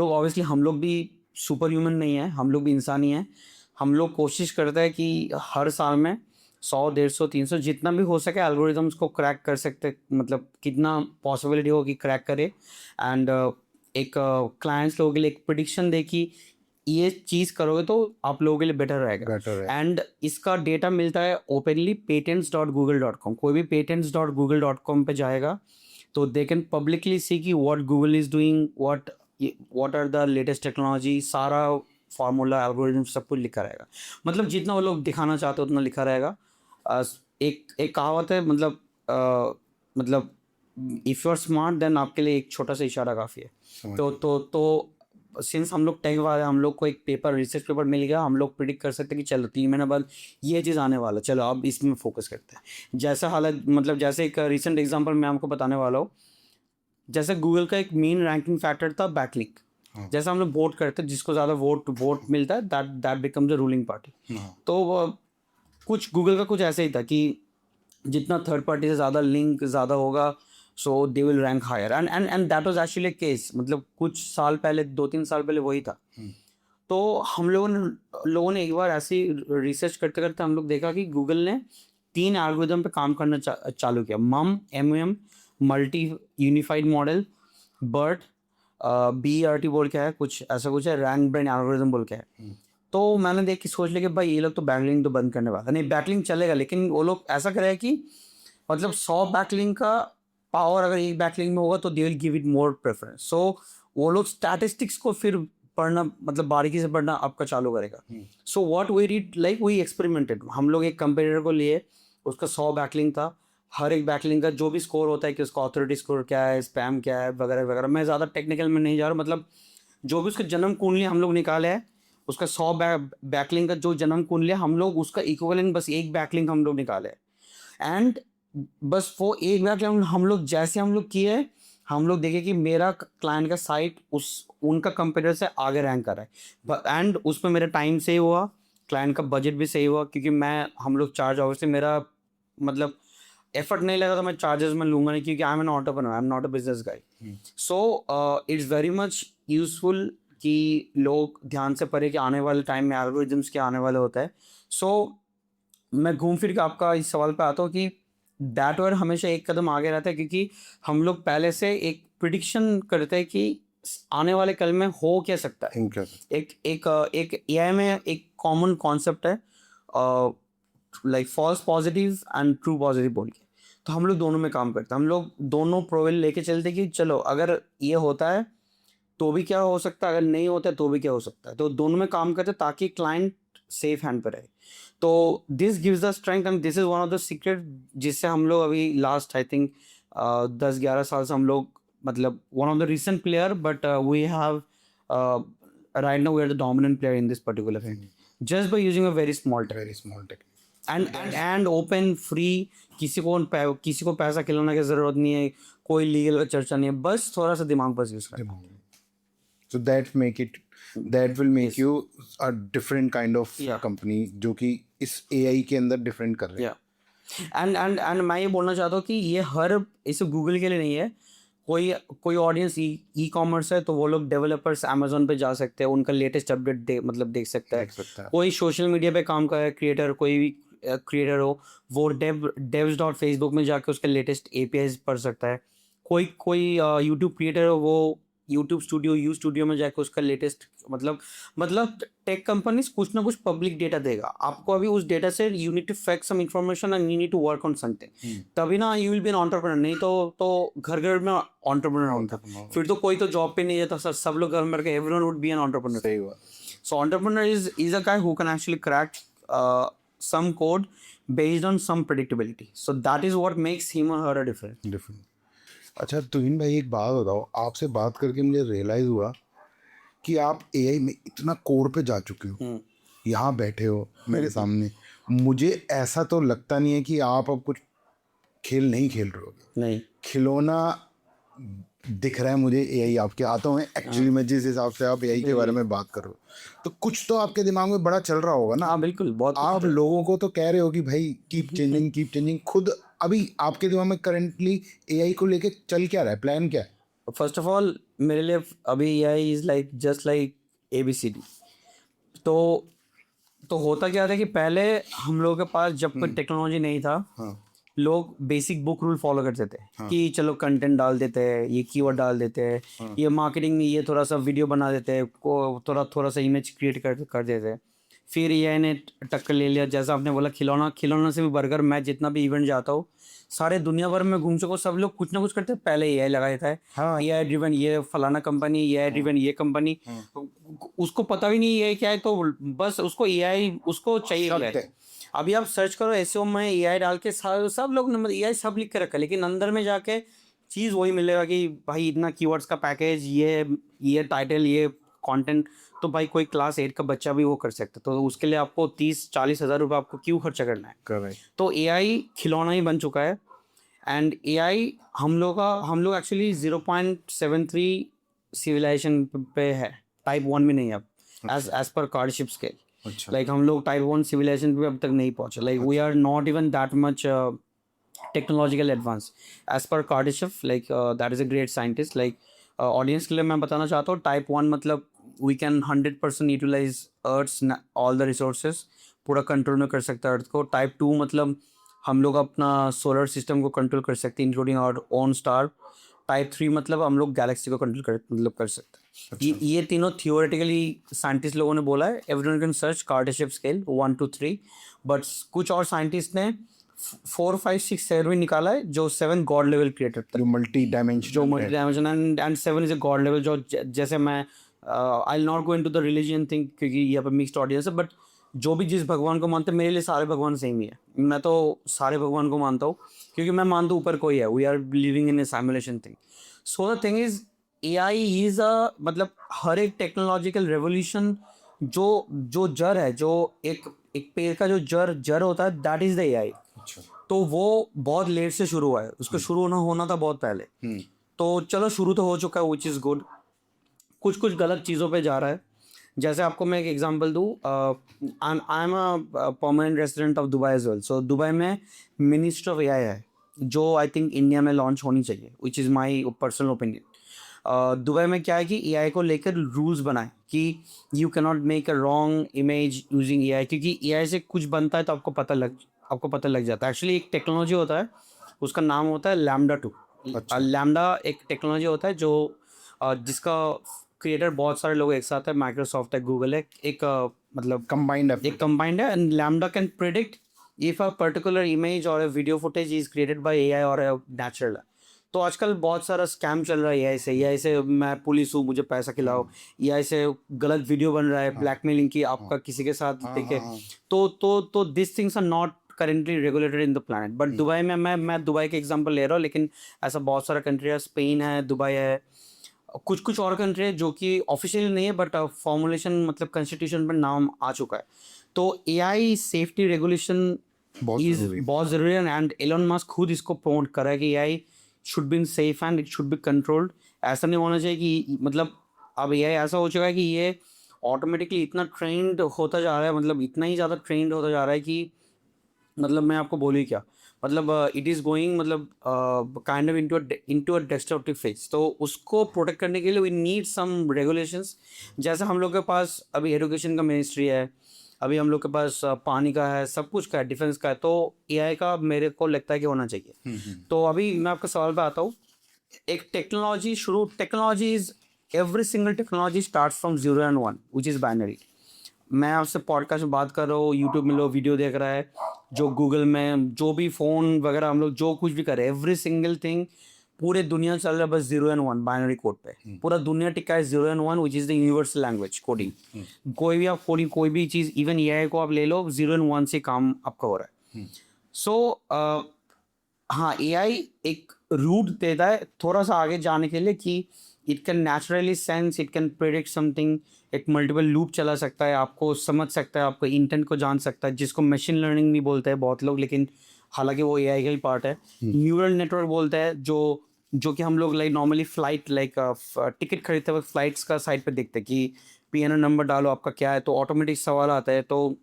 ऑब्वियसली हम लोग भी सुपर ह्यूमन नहीं है, हम लोग भी इंसान ही हैं. हम लोग कोशिश करते हैं कि हर साल में 100, 150, 300 जितना भी हो सके एल्गोरिदम्स को क्रैक कर सकते, मतलब कितना पॉसिबिलिटी हो कि क्रैक करे. एंड एक क्लाइंट्स लोगों के लिए एक प्रिडिक्शन दे कि ये चीज़ करोगे तो आप लोगों के लिए बेटर रहेगा. एंड इसका डेटा मिलता है ओपनली patents.google.com. कोई भी patents.google.com पे जाएगा तो दे कैन पब्लिकली सी कि what Google is doing, what are the latest technology, सारा फार्मूला, एल्गोरिथम, सब कुछ लिखा रहेगा. मतलब जितना वो लोग दिखाना चाहते हैं उतना लिखा रहेगा. एक कहावत है, मतलब if you are smart then आपके लिए एक छोटा सा इशारा काफ़ी है. तो सिंस हम लोग टेक वाले, हम लोग को एक पेपर, रिसर्च पेपर मिल गया, हम लोग प्रिडिक्ट कर सकते हैं कि चलो 3 महीने बाद ये चीज़ आने वाला, चलो अब इसमें फोकस करते हैं. जैसा हालत, मतलब जैसे एक रिसेंट एग्जांपल मैं आपको बताने वाला हूँ. जैसे गूगल का एक मेन रैंकिंग फैक्टर था बैकलिंक. जैसे हम लोग वोट करते हैं, जिसको ज़्यादा वोट मिलता है that becomes the ruling party. तो कुछ गूगल का कुछ ऐसे ही था कि जितना थर्ड पार्टी से ज़्यादा लिंक ज़्यादा होगा, so they will rank higher. And that was actually case. मतलब कुछ साल पहले, 2-3 साल पहले वही था. तो हम लोगों ने एक बार ऐसी रिसर्च करते करते हम लोग देखा कि गूगल ने 3 एल्गोरिदम पे काम करना चालू किया. MUM, multi unified model, BERT, BERT बोल के है, कुछ ऐसा कुछ है, रैंक ब्रेन एल्गोरिदम बोल के है. तो मैंने देख के सोच लिया कि भाई ये लोग तो बैकलिंक तो बंद करने वाला नहीं. बैकलिंक चलेगा, लेकिन वो लोग ऐसा करेगा कि मतलब 100 बैकलिंक का पावर अगर एक बैकलिंक में होगा तो they will give it more preference. So वो लोग स्टैटिस्टिक्स को फिर पढ़ना मतलब बारीकी से पढ़ना आपका चालू करेगा. So what we did like we experimented. हम लोग एक कंपेटिटर को लिए, उसका 100 बैकलिंक था. हर एक बैकलिंक का जो भी स्कोर होता है कि उसका ऑथोरिटी स्कोर क्या है, स्पैम क्या है वगैरह वगैरह. मैं ज़्यादा टेक्निकल में नहीं जा रहा. मतलब जो भी उसका जन्म कुंडली हम लोग निकाले है, उसका 100 बैकलिंक का जो जन्म कुंडली है, हम लोग उसका इक्विवेलेंट बस एक बैकलिंक हम लोग निकाले. एंड बस वो एक बैकलिंक हम लोग जैसे हम लोग किए, हम लोग देखे कि मेरा क्लाइंट का साइट उस उनका कंपेटिटर से आगे रैंक कर रहा है. एंड उसमें मेरा टाइम सेव हुआ, क्लाइंट का बजट भी सही हुआ, क्योंकि मैं हम लोग चार्ज ऑब्वियसली मेरा मतलब एफर्ट नहीं लगा तो मैं चार्जेस में लूंगा नहीं, क्योंकि I am an entrepreneur, I am not a business guy. So it's very much useful कि लोग ध्यान से पढ़े कि आने वाले टाइम में एल्गोरिथम्स क्या आने वाले होता है. सो मैं घूम फिर के आपका इस सवाल पे आता हूँ कि दैट हमेशा एक कदम आगे रहता है, क्योंकि हम लोग पहले से एक प्रिडिक्शन करते हैं कि आने वाले कल में हो क्या सकता है. एक एआई में एक कॉमन कॉन्सेप्ट है like false positive and true positive बोल के. तो हम लोग दोनों में काम करते हैं. हम लोग दोनों प्रोबेबल लेके चलते कि चलो अगर ये होता है तो भी क्या हो सकता है, अगर नहीं होता है तो भी क्या हो सकता है. तो दोनों में काम करते ताकि क्लाइंट सेफ हैंड पर रहे. तो this gives the strength and this is one of the secret जिससे हम लोग अभी लास्ट आई थिंक 10-11 साल से हम लोग मतलब one of the recent player, but we have right now we are the dominant player in this particular field just by using a very small technique and open free. किसी को पैसा खिलाने की जरूरत नहीं है, कोई लीगल चर्चा नहीं है, बस थोड़ा सा दिमाग बस यूज करना. So that will make you a different kind of company जो कि इस AI के अंदर डिफरेंट कर रहे हैं. एंड मैं ये बोलना चाहता हूँ कि ये हर इसे गूगल के लिए नहीं है. कोई ऑडियंस ई कॉमर्स है तो वो लोग डेवलपर्स अमेजोन पे जा सकते हैं, उनका लेटेस्ट अपडेट मतलब देख सकता है. कोई सोशल मीडिया पे काम कर रहा है क्रिएटर, कोई भी क्रिएटर हो, वो devs.facebook में जाके उसके लेटेस्ट APIs पढ़ सकता है. कोई यूट्यूब क्रिएटर हो, वो यूट्यूब स्टूडियो में जाके उसका लेटेस्ट मतलब टेक कंपनीज कुछ ना कुछ पब्लिक डेटा देगा आपको. अभी उस डेटा से you need to fact some information and you need to work on something, तभी ना you will be an entrepreneur. नहीं तो घर घर में एंटरप्रेन्योर होता, फिर तो कोई तो जॉब पे नहीं है, तो सब लोग घर में everyone would be an entrepreneur. सही हुआ. So entrepreneur is a guy who can actually crack some code based on some predictability. So that is what makes him or her a different. अच्छा तुहिन भाई एक बात बताओ, आपसे बात करके मुझे रियलाइज हुआ कि आप AI में इतना कोर पे जा चुके हो, यहाँ बैठे हो मेरे सामने. मुझे ऐसा तो लगता नहीं है कि आप अब कुछ खेल नहीं खेल रहे होगे. नहीं, खिलौना दिख रहा है मुझे AI आपके हाथों में. एक्चुअली में जिस हिसाब से आप AI के बारे में बात कर रहे हो, तो कुछ तो आपके दिमाग में बड़ा चल रहा होगा ना. हाँ बिल्कुल, बहुत. आप लोगों को तो कह रहे हो कि भाई कीप चेंजिंग. खुद अभी आपके दिमाग में करंटली AI को लेके चल क्या रहा है, प्लान क्या है? फर्स्ट ऑफ ऑल मेरे लिए अभी AI is like just like ABCD. तो होता क्या था कि पहले हम लोगों के पास जब कोई टेक्नोलॉजी नहीं था, लोग बेसिक बुक रूल फॉलो करते थे कि चलो कंटेंट डाल देते हैं, ये कीवर्ड डाल देते हैं, ये मार्केटिंग में ये थोड़ा सा वीडियो बना देते हैं, को थोड़ा सा इमेज क्रिएट कर देते हैं. फिर AI ने टक्कर ले लिया. जैसा आपने बोला खिलौना से भी बढ़कर मैं जितना भी इवेंट जाता हूँ, सारे दुनिया भर में घूम सको, सब लोग कुछ ना कुछ करते हैं. पहले AI लगा देता है, हाँ AI ड्रिवन ये फलाना कंपनी, AI ड्रिवन ये कंपनी, उसको पता भी नहीं है क्या है, तो बस उसको AI उसको चाहिए. अभी आप सर्च करो SEO में AI डाल के सब लोग AI सब लिख के रखा है, लेकिन अंदर में जाके चीज़ वही मिलेगा कि भाई इतना कीवर्ड्स का पैकेज, ये टाइटल, ये कंटेंट. तो भाई कोई क्लास 8 का बच्चा भी वो कर सकता है, तो उसके लिए आपको 30-40 हज़ार रुपये आपको क्यों खर्चा करना है. करेक्ट. तो AI खिलौना ही बन चुका है. एंड AI हम लोग एक्चुअली 0.73 सिविलाइजेशन पे है, टाइप 1 में नहीं. अब एज पर कार्डशिप स्केल, लाइक हम लोग टाइप 1 सिविलाइजेशन पे अब तक नहीं पहुंचे. Like we are not even that much technological advance as per Kardashev. Like that is a great scientist. Like audience के लिए मैं बताना चाहता हूँ, टाइप 1 मतलब we can 100% utilize earth all the resources, पूरा कंट्रोल में कर सकते हैं अर्थ को. टाइप 2 मतलब हम लोग अपना सोलर सिस्टम को कंट्रोल कर सकते हैं including our own star. Type 3 मतलब हम लोग गैलेक्सी को कंट्रोल कर सकते हैं. अच्छा. ये तीनों थियोरेटिकली साइंटिस्ट लोगों ने बोला है. Everyone can search Kardashev scale 1 to 3, but कुछ और साइंटिस्ट ने 4 5 6 7 भी निकाला है जो 7 गॉड लेवल क्रिएटर था, जो मल्टी डायमेंशन जो multi dimension and 7 is a God level जो जैसे मैं I will not go into the religion thing क्योंकि यहाँ पर मिक्स्ड ऑडियंस है, बट जो भी जिस भगवान को मानते हैं मेरे लिए सारे भगवान सेम ही है। मैं तो सारे भगवान को मानता हूँ क्योंकि मैं मानता हूँ ऊपर कोई है, we are living in a simulation thing. So the thing is AI is a मतलब हर एक टेक्नोलॉजिकल रेवोल्यूशन जो जो जड़ है, जो एक एक पेड़ का जो जड़ होता है, दैट इज द AI। अच्छा तो वो बहुत लेट से शुरू हुआ है, उसको शुरू होना था बहुत पहले। तो चलो शुरू तो हो चुका है, विच इज़ गुड। कुछ कुछ गलत चीज़ों पे जा रहा है। जैसे आपको मैं एक एग्जांपल दूँ, I am a permanent resident of Dubai as well. So Dubai में मिनिस्ट्री ऑफ AI है जो आई थिंक इंडिया में लॉन्च होनी चाहिए, which is my personal opinion. Dubai में क्या है कि AI को लेकर रूल्स बनाए कि you can not make a wrong image using AI, क्योंकि AI से कुछ बनता है तो आपको पता लग जाता है। एक्चुअली एक टेक्नोलॉजी होता है, उसका नाम होता है लैम्डा 2। अच्छा लैम्डा एक टेक्नोलॉजी होता है जो जिसका क्रिएटर बहुत सारे लोग एक साथ है, माइक्रोसॉफ्ट है, गूगल है, एक मतलब कंबाइंड एक कंबाइंड है। And LaMDA can predict if a particular image or video footage is created by AI or natural है। तो आजकल बहुत सारा स्कैम चल रहा है AI से मैं पुलिस हूँ मुझे पैसा खिलाओ, AI से गलत वीडियो बन रहा है ब्लैकमेलिंग की, आपका किसी के साथ देखे। तो this things are not currently regulated in the planet. But Dubai में मैं दुबई के एग्जांपल ले रहा हूँ, लेकिन ऐसा बहुत सारा कंट्री है, स्पेन है, दुबई है, कुछ कुछ और कंट्री है जो कि ऑफिशियल नहीं है बट फॉर्मुलेशन मतलब कॉन्स्टिट्यूशन पर नाम आ चुका है। तो AI सेफ्टी रेगुलेशन बहुत इज जरूरी बहुत ज़रूरी है। एंड एलन मस्क खुद इसको प्रमोट कर रहा है कि AI should be safe and it should be controlled. ऐसा नहीं होना चाहिए कि मतलब अब AI ऐसा हो चुका है कि ये ऑटोमेटिकली इतना ट्रेंड होता जा रहा है, मतलब इतना ही ज़्यादा ट्रेंड होता जा रहा है कि मतलब मैं आपको बोलूँ क्या, मतलब इट इज़ गोइंग मतलब kind of into a disruptive phase. तो उसको प्रोटेक्ट करने के लिए वी नीड सम रेगुलेशंस। जैसे हम लोग के पास अभी एजुकेशन का मिनिस्ट्री है, अभी हम लोग के पास पानी का है, सब कुछ का है, डिफेंस का है, तो AI का मेरे को लगता है कि होना चाहिए। तो अभी मैं आपके सवाल पे आता हूँ। एक technology is every single technology starts from 0 and 1 which is binary. मैं आपसे पॉडकास्ट में बात कर रहा हूँ, यूट्यूब में लोग वीडियो देख रहा है, जो गूगल में जो भी फ़ोन वगैरह हम लोग जो कुछ भी कर रहे हैं, एवरी सिंगल थिंग पूरे दुनिया चल रहा है बस 0 and 1 बाइनरी कोड पे। पूरा दुनिया टिका है 0 and 1 which is the universal language coding. कोई भी आप कोडिंग कोई भी चीज़, इवन AI को आप ले लो, 0 and 1 से काम आपका हो रहा है। सो हाँ, AI एक रूट देता है थोड़ा सा आगे जाने के लिए कि it can naturally sense, it can predict something, एक मल्टीपल लूप चला सकता है, आपको समझ सकता है, आपको इंटेंट को जान सकता है, जिसको मशीन लर्निंग भी बोलते हैं बहुत लोग, लेकिन हालांकि वो AI का ही पार्ट है। न्यूरल नेटवर्क बोलते हैं जो कि हम लोग like normally flight like TikTok खरीदते वक्त फ्लाइट्स का साइड पे देखते हैं कि PNR नंबर डालो आपका क्या है, तो ऑटोमेटिक सवाल आता है। तो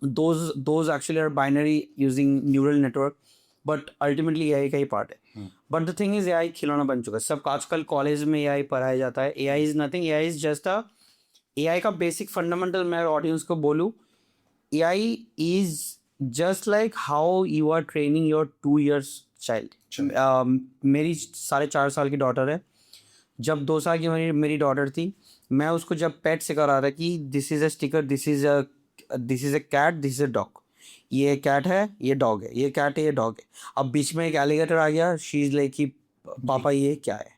those actually are binary using neural network, but ultimately AI का ही पार्ट है। But the thing is AI खिलौना बन चुका है, सब आजकल कॉलेज में AI पढ़ाया जाता है। AI is nothing, AI is just a AI का बेसिक फंडामेंटल मैं ऑडियंस को बोलूँ, AI is just like how you are training your 2 years child. मेरी 4.5 साल की डॉटर है, जब 2 साल की मेरी डॉटर थी, मैं उसको जब पेट सिखा रहा था कि this is a sticker, this is a cat, this is a dog, ये कैट है, ये डॉग है, ये कैट है, ये डॉग है। अब बीच में एक एलिगेटर आ गया, शी इज़ लाइक कि पापा ये क्या है,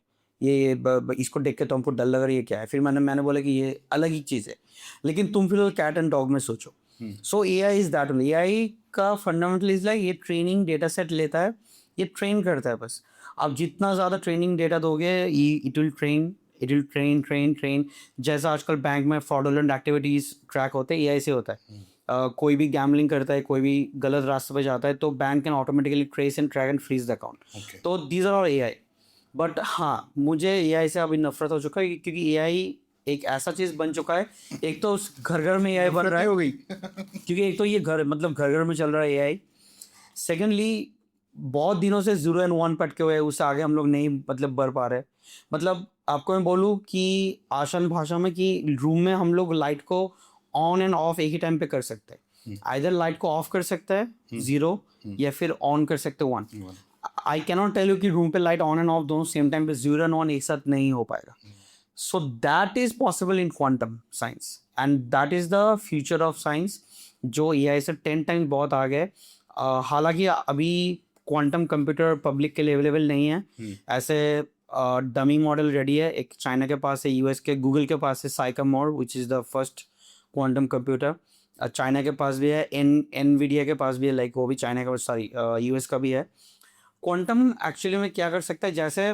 इसको देख के तो हमको डर लग रहा है, ये क्या है। फिर मैंने बोला कि ये अलग ही चीज़ है, लेकिन तुम फिर कैट एंड डॉग में सोचो। सो AI is that only. AI का फंडामेंटल इज लाइक ये ट्रेनिंग डेटा सेट लेता है, ये ट्रेन करता है बस। आप जितना ज़्यादा ट्रेनिंग डेटा दोगे इट विल ट्रेन। जैसा आजकल बैंक में फ्रॉडुलेंट एक्टिविटीज़ ट्रैक होते हैं, AI से होता है। कोई भी गैम्बलिंग करता है, कोई भी गलत रास्ते पे जाता है, तो bank can automatically trace and track and freeze the account. तो these are all AI। But हाँ, मुझे AI से अभी नफरत हो चुका है क्योंकि AI एक ऐसा चीज़ बन चुका है, एक तो घर घर में AI बन रहा है हो गई क्योंकि एक तो ये घर मतलब घर घर में चल रहा है AI। सेकेंडली बहुत दिनों से 0 and 1 पटके हुए हैं, उससे आगे हम लोग नहीं मतलब बढ़ पा रहे। मतलब आपको मैं बोलूँ कि आसान भाषा में कि रूम में हम लोग लाइट को ऑन एंड ऑफ एक ही टाइम पे कर सकते हैं। आइदर लाइट को ऑफ कर सकते हैं 0 या फिर ऑन कर सकते हैं 1। आई कैनॉट टेल यू कि रूम पे लाइट ऑन एंड ऑफ दोनों सेम टाइम पे 0 and 1 एक साथ नहीं हो पाएगा। सो that is possible in quantum science and that is the future of science, जो AI से 10 टाइम्स बहुत आगे है। हालांकि अभी क्वांटम कंप्यूटर पब्लिक के लिए अवेलेबल नहीं है। ऐसे डमी मॉडल रेडी है, एक चाइना के पास है, यूएस के गूगल के पास है Sycamore which is the first quantum computer. China के पास भी है, एनवीडिया के पास भी है, लाइक वो भी चाइना का, सॉरी यूएस का भी है। क्वांटम एक्चुअली में क्या कर सकता है, जैसे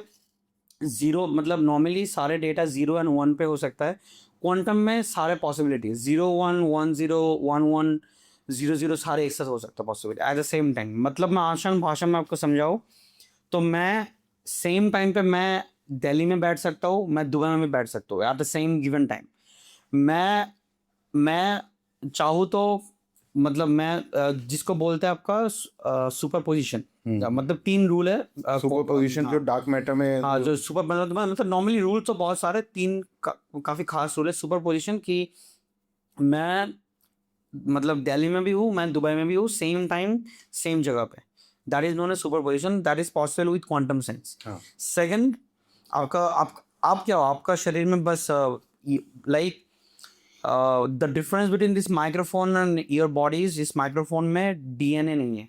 जीरो मतलब नॉर्मली सारे डेटा 0 एंड 1 पे हो सकता है, क्वांटम में सारे पॉसिबिलिटीज 0 1 1 0 1 1 0 0 सारे एक साथ हो सकता है possibility at the same time. मतलब मैं आसान भाषा में आपको समझाऊँ तो मैं सेम टाइम पे मैं दिल्ली में बैठ सकता हूँ, मैं दुबई में भी बैठ सकता हूँ at the same given time. मैं चाहूँ तो मतलब मैं जिसको बोलते हैं आपका सुपर पोजिशन, मतलब 3 रूल है सुपर पोजिशन जो डार्क मैटर में हाँ जो सुपर मतलब नॉर्मली रूल तो बहुत सारे, 3 काफ़ी खास रूल है सुपर पोजिशन की। मैं मतलब दिल्ली में भी हूँ, मैं दुबई में भी हूँ, सेम टाइम सेम जगह पे, that is known as superposition, that is possible with quantum sense. Second, आप क्या हो, आपका शरीर में बस like the difference between this microphone and your bodies, इस माइक्रोफोन में डीएनए नहीं है,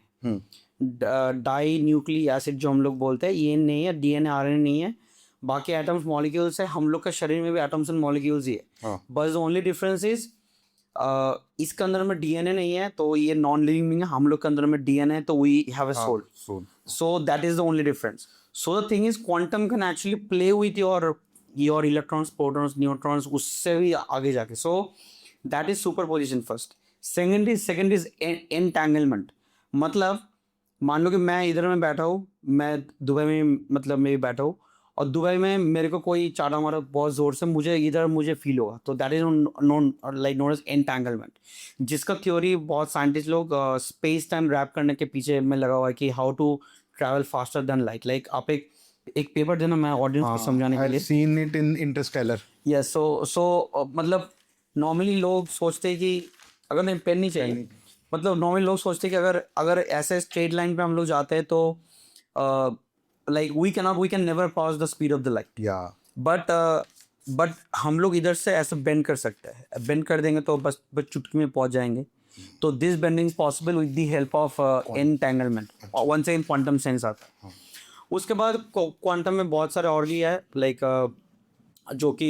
डाई न्यूक्लिक एसिड जो हम लोग बोलते हैं ये नहीं है, डीएनए आरएनए नहीं है, बाकी एटम्स मॉलिक्यूल्स है। हम लोग का शरीर में भी एटम्स एंड मॉलिक्यूल्स ही है, बस ओनली डिफरेंस इज इसके अंदर में डीएनए नहीं है तो ये नॉन लिविंग बीइंग है, हम लोग के अंदर में डीएनए है तो we have a soul, so that is the only difference. So the thing is quantum can actually play with your electrons, protons, neutrons, उससे भी आगे जाके, so that is superposition first. Second is entanglement. मतलब मान लो कि मैं इधर में बैठा हूँ, मैं दुबई में मतलब मैं भी बैठा हूँ और दुबई में मेरे को कोई चाटा मारा बहुत ज़ोर से, मुझे फील होगा, तो that is known like known as entanglement, जिसका थ्योरी बहुत साइंटिस्ट लोग स्पेस टाइम रैप करने के पीछे में लगा हुआ है कि how to travel faster than light. Like आप एक पेपर देना मैं ऑडियंस को समझाने के लिए। Seen it in Interstellar. Yes, so मतलब नॉर्मली लोग सोचते हैं कि अगर नहीं पेन नहीं चाहिए, मतलब नॉर्मली लोग सोचते हैं कि अगर ऐसे स्ट्रेट लाइन पे हम लोग जाते हैं तो like we can never pass the speed of the light, या बट हम लोग इधर से ऐसे बेंड कर सकते हैं, बेंड कर देंगे तो बस चुटकी में पहुंच जाएंगे। तो this bending possible with the help of entanglement, one से इन क्वांटम सेंस आता है। उसके बाद क्वांटम में बहुत सारे और भी है, लाइक जो कि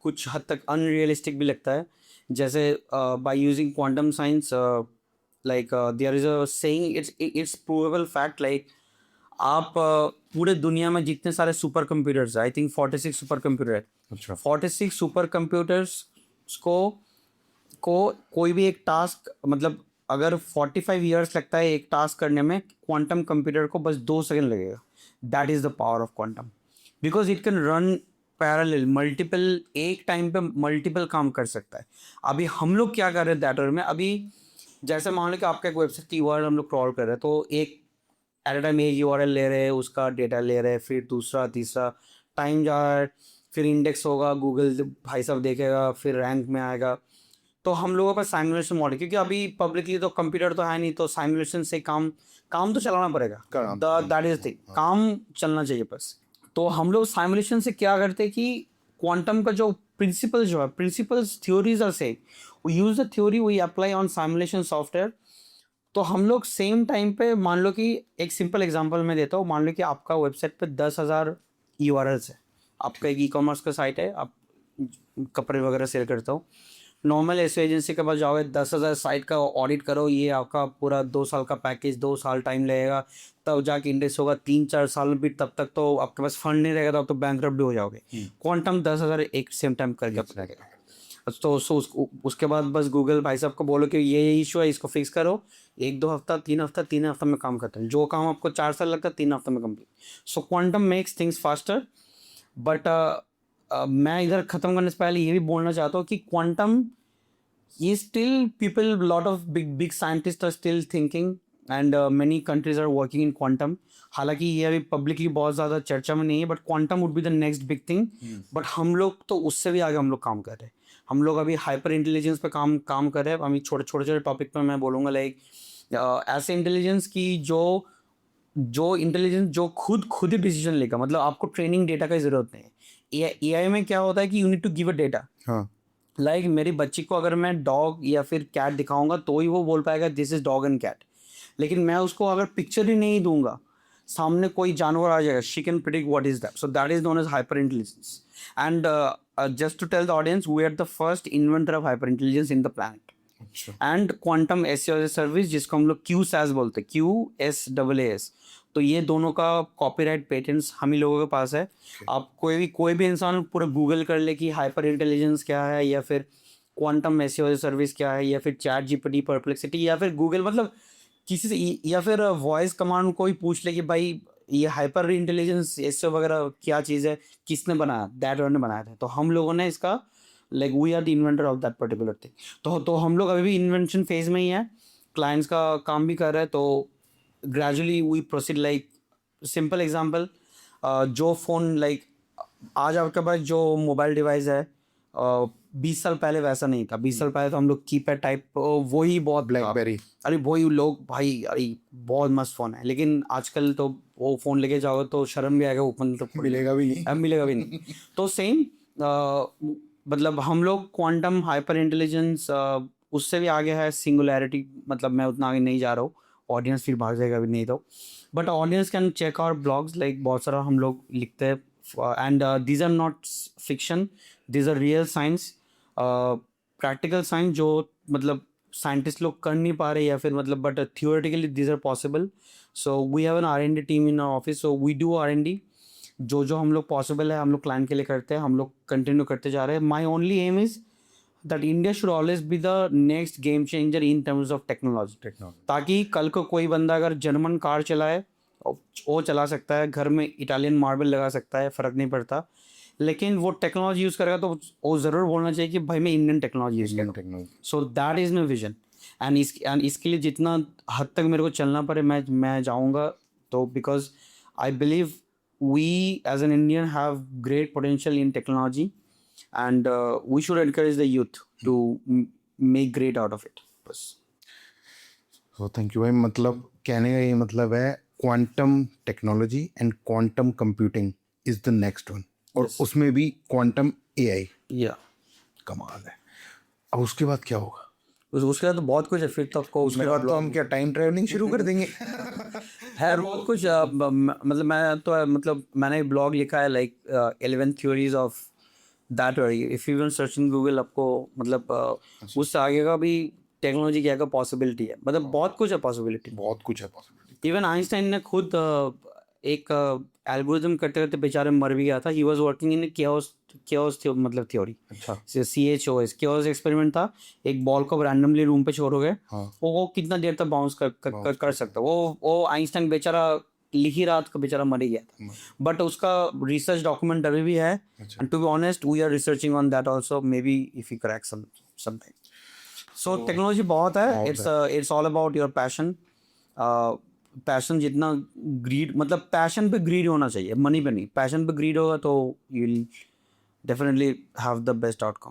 कुछ हद तक अनरियलिस्टिक भी लगता है, जैसे by using quantum science, like there is a saying, it's provable fact, like आप पूरे दुनिया में जितने सारे super computers, I think 46 super computer है, अच्छा 46 सुपर कंप्यूटर्स को कोई भी एक टास्क, मतलब अगर 45 ईयर्स लगता है एक टास्क करने में, क्वांटम कंप्यूटर को बस 2 सेकंड लगेगा। That is the power of quantum, because it can run parallel, multiple, एक टाइम पे मल्टीपल काम कर सकता है। अभी हम लोग क्या कर रहे हैं दैट में, अभी जैसे मान लो कि आपका एक वेबसाइट की यूआरएल हम लोग क्रॉल कर रहे हैं, तो एक एट अ टाइम एक यूआरएल ले रहे हैं, उसका डेटा ले रहे हैं, फिर दूसरा तीसरा, टाइम जा रहा है, फिर इंडेक्स होगा, गूगल भाई साहब देखेगा, फिर रैंक में आएगा। तो हम लोगों का साइमुलेशन मॉडल, क्योंकि अभी पब्लिकली तो कंप्यूटर तो है नहीं, तो साइमुलेशन से काम तो चलाना पड़ेगा, दैट इज थिंग, काम चलना चाहिए बस। तो हम लोग साइमुलेशन से क्या करते हैं कि क्वांटम का जो प्रिंसिपल्स जो है, principles theories are same, we use the theory, we apply on simulation software. तो हम लोग सेम टाइम पे, मान लो कि एक सिंपल एग्जांपल मैं देता हूँ, मान लो कि आपका वेबसाइट पे 10,000 यूआरएल्स है, आपका एक ई कॉमर्स का साइट है, आप कपड़े वगैरह सेल करते हो, नॉर्मल ऐसे एजेंसी के पास जाओगे, 10,000 साइट का ऑडिट करो, ये आपका पूरा 2 साल का पैकेज, 2 साल टाइम लगेगा, तब जाके इंडेक्स होगा, 3-4 साल भी, तब तक तो आपके पास फंड नहीं रहेगा, तो आप तो बैंकरप्ट भी हो जाओगे। क्वांटम 10,000 एक सेम टाइम करके अपना लगेगा, तो उसके बाद बस गूगल भाई साहब को बोलो कि ये इशू है, इसको फिक्स करो, 1-2 हफ्ता, 3 हफ्ता, 3 हफ्ता में काम करते हैं, जो काम आपको 4 साल लगता है 3 हफ्ता में complete. So quantum makes things faster, but मैं इधर ख़त्म करने से पहले ये भी बोलना चाहता हूँ कि क्वांटम, ये still people, lot of big scientist are still thinking and many countries are working in quantum. हालांकि ये अभी पब्लिकली बहुत ज़्यादा चर्चा में नहीं है, but quantum would be the next big thing. But हम लोग तो उससे भी आगे हम लोग काम कर रहे हैं, हम लोग अभी हाइपर इंटेलिजेंस पे काम कर रहे हैं। अभी छोटे टॉपिक पर मैं बोलूँगा, लाइक ऐसे इंटेलिजेंस की जो इंटेलिजेंस जो खुद ही डिसीजन लेगा, मतलब आपको ट्रेनिंग डेटा की ज़रूरत नहीं है। एआई में क्या होता है कि you need to give a data, हाँ लाइक मेरी बच्ची को अगर मैं डॉग या फिर कैट दिखाऊंगा तो ही वो बोल पाएगा this is dog and cat, लेकिन मैं उसको अगर पिक्चर ही नहीं दूंगा, सामने कोई जानवर आ जाएगा, she can predict what is that. So that is known as hyper intelligence. And just to tell the audience, we are the first inventor of hyper intelligence in the planet. अच्छा. And quantum S service, जिसको हम लोग Q cess बोलते हैं, QSAAS. तो ये दोनों का कॉपीराइट पेटेंट्स हम ही लोगों के पास है. आप कोई भी इंसान पूरा गूगल कर ले कि हाइपर इंटेलिजेंस क्या है, या फिर क्वांटम एस सर्विस क्या है, या फिर चैट जीपीटी, परप्लेक्सिटी, या फिर गूगल, मतलब किसी से, या फिर वॉइस कमांड को ही पूछ ले कि भाई ये हाइपर इंटेलिजेंस एस वगैरह क्या चीज़ है, किसने बनाया, दैट ने बनाया था. तो हम लोगों ने इसका, like we are the inventor of that particular thing. तो हम लोग अभी भी इन्वेंशन फेज में ही है, क्लाइंट्स का काम भी कर रहे हैं. तो gradually we proceed. Like simple example, जो फ़ोन, लाइक आज आपके पास जो मोबाइल डिवाइस है, 20 साल पहले वैसा नहीं था. 20 साल पहले तो हम लोग कीपैड टाइप, वही बहुत ब्लैकबेरी. अरे वही लोग, भाई अरे बहुत मस्त फ़ोन है. लेकिन आजकल तो वो फ़ोन लेके जाओगे तो शर्म भी आएगा, ऊपर तो मिलेगा भी नहीं. अब मिलेगा भी नहीं. तो सेम, मतलब हम लोग क्वांटम हाइपर इंटेलिजेंस उससे भी आगे है. सिंगुलैरिटी, मतलब मैं उतना आगे नहीं जा रहा हूँ, ऑडियंस फिर भाग जाएगा भी नहीं तो. But audience can check our blogs, like बहुत सारा हम लोग लिखते हैं. And these are not fiction, these are real science, practical science, जो मतलब साइंटिस्ट लोग कर नहीं पा रहे, या फिर मतलब but theoretically these are possible. So we have an R&D team in our office. So we do R&D. जो हम लोग पॉसिबल है हम लोग क्लाइंट के लिए करते हैं, हम लोग कंटिन्यू करते जा रहे हैं. My only aim is that India should always be the next game changer in terms of technology. ताकि कल को कोई बंदा अगर जर्मन कार चलाए, वो चला सकता है, घर में इटालियन मार्बल लगा सकता है, फ़र्क नहीं पड़ता. लेकिन वो टेक्नोलॉजी यूज़ करेगा तो वो ज़रूर बोलना चाहिए कि भाई मैं इंडियन टेक्नोलॉजी यूज़ कर रहा हूँ. So that is my vision. And इसके लिए जितना हद तक मेरे को चलना पड़े मैं जाऊँगा. तो because I believe we as an Indian have great potential in technology, and we should encourage the youth to make great out of it. बस. तो थैंक यू भाई. मतलब कहने का ये मतलब है, quantum technology and quantum computing is the next one, और उसमें भी क्वांटम AI. या कमाल है. अब उसके बाद क्या होगा? उसके बाद तो बहुत कुछ है. फिर तो आपको उसके बाद तो हम क्या टाइम ट्रेवलिंग शुरू कर देंगे? है बहुत कुछ. मतलब मैं तो मतलब मैंने ब्लॉग लिखा है, like 11 theories of that. If you search in Google, आपको मतलब उससे आगे का भी टेक्नोलॉजी क्या का पॉसिबिलिटी है. मतलब बहुत कुछ है पॉसिबिलिटी. बहुत कुछ है पॉसिबिलिटी. इवन आइंस्टाइन ने खुद एक एल्गोरिथम करते करते बेचारे मर भी गया था. He was working in chaos मतलब थ्योरी. अच्छा. CHOS chaos एक्सपेरिमेंट था. एक बॉल को रैंडमली रूम पे छोड़ोगे, वो कितना देर तक बाउंस कर सकता. वो आइंस्टाइन बेचारा लिख ही रात को बेचारा मर ही गया था. बट उसका रिसर्च डॉक्यूमेंट अभी भी है. And to be honest, we are researching on that also, maybe if you crack something. So technology बहुत है. It's all about your passion. Passion जितना ग्रीड, मतलब पैशन पे ग्रीड होना चाहिए, मनी पे नहीं. पैशन पे ग्रीड होगा तो you will definitely have the best outcome.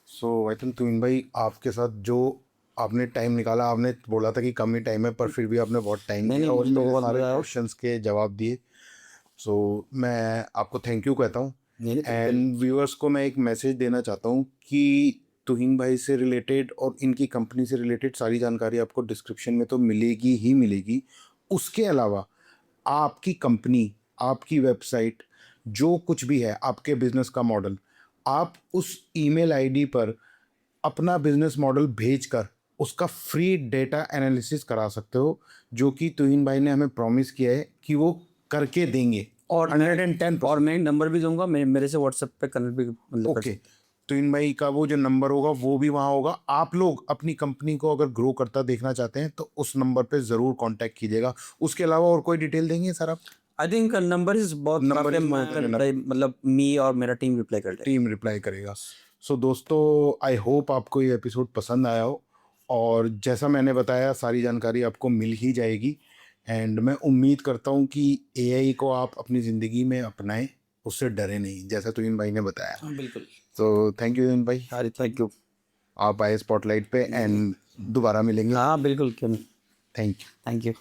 So I think तुमिन भाई, आपके साथ जो आपने टाइम निकाला, आपने बोला था कि कम ही टाइम है, पर फिर भी आपने बहुत टाइम दिया और मेरे सारे क्वेश्चंस के जवाब दिए. सो मैं आपको थैंक यू कहता हूँ. एंड व्यूअर्स को मैं एक मैसेज देना चाहता हूँ कि तुहिन भाई से रिलेटेड और इनकी कंपनी से रिलेटेड सारी जानकारी आपको डिस्क्रिप्शन में तो मिलेगी ही मिलेगी. उसके अलावा आपकी कंपनी, आपकी वेबसाइट, जो कुछ भी है, आपके बिजनेस का मॉडल, आप उस ईमेल आईडी पर अपना बिजनेस मॉडल भेजकर उसका फ्री डेटा एनालिसिस करा सकते हो, जो कि तुहिन भाई ने हमें प्रॉमिस किया है कि वो करके देंगे. और 110. और मैं नंबर भी दूंगा, मेरे से व्हाट्सएप पे कनेक्ट भी मतलब ओके. तुहिन भाई का वो जो नंबर होगा वो भी वहाँ होगा. आप लोग अपनी कंपनी को अगर ग्रो करता देखना चाहते हैं तो उस नंबर पे ज़रूर कांटेक्ट कीजिएगा. उसके अलावा और कोई डिटेल देंगे सर आप? आई थिंक नंबर इज बहुत मतलब मी और मेरा टीम रिप्लाई कर देगा. टीम रिप्लाई करेगा. सो दोस्तों, आई होप आपको ये एपिसोड पसंद आया हो, और जैसा मैंने बताया सारी जानकारी आपको मिल ही जाएगी. एंड मैं उम्मीद करता हूँ कि AI को आप अपनी ज़िंदगी में अपनाएं, उससे डरे नहीं, जैसा तुहिन भाई ने बताया. बिल्कुल. तो थैंक यू तुहिन भाई. अरे थैंक यू. आप आए स्पॉटलाइट पे, एंड दोबारा मिलेंगे. हाँ बिल्कुल, क्यों नहीं. Thank you. Thank you.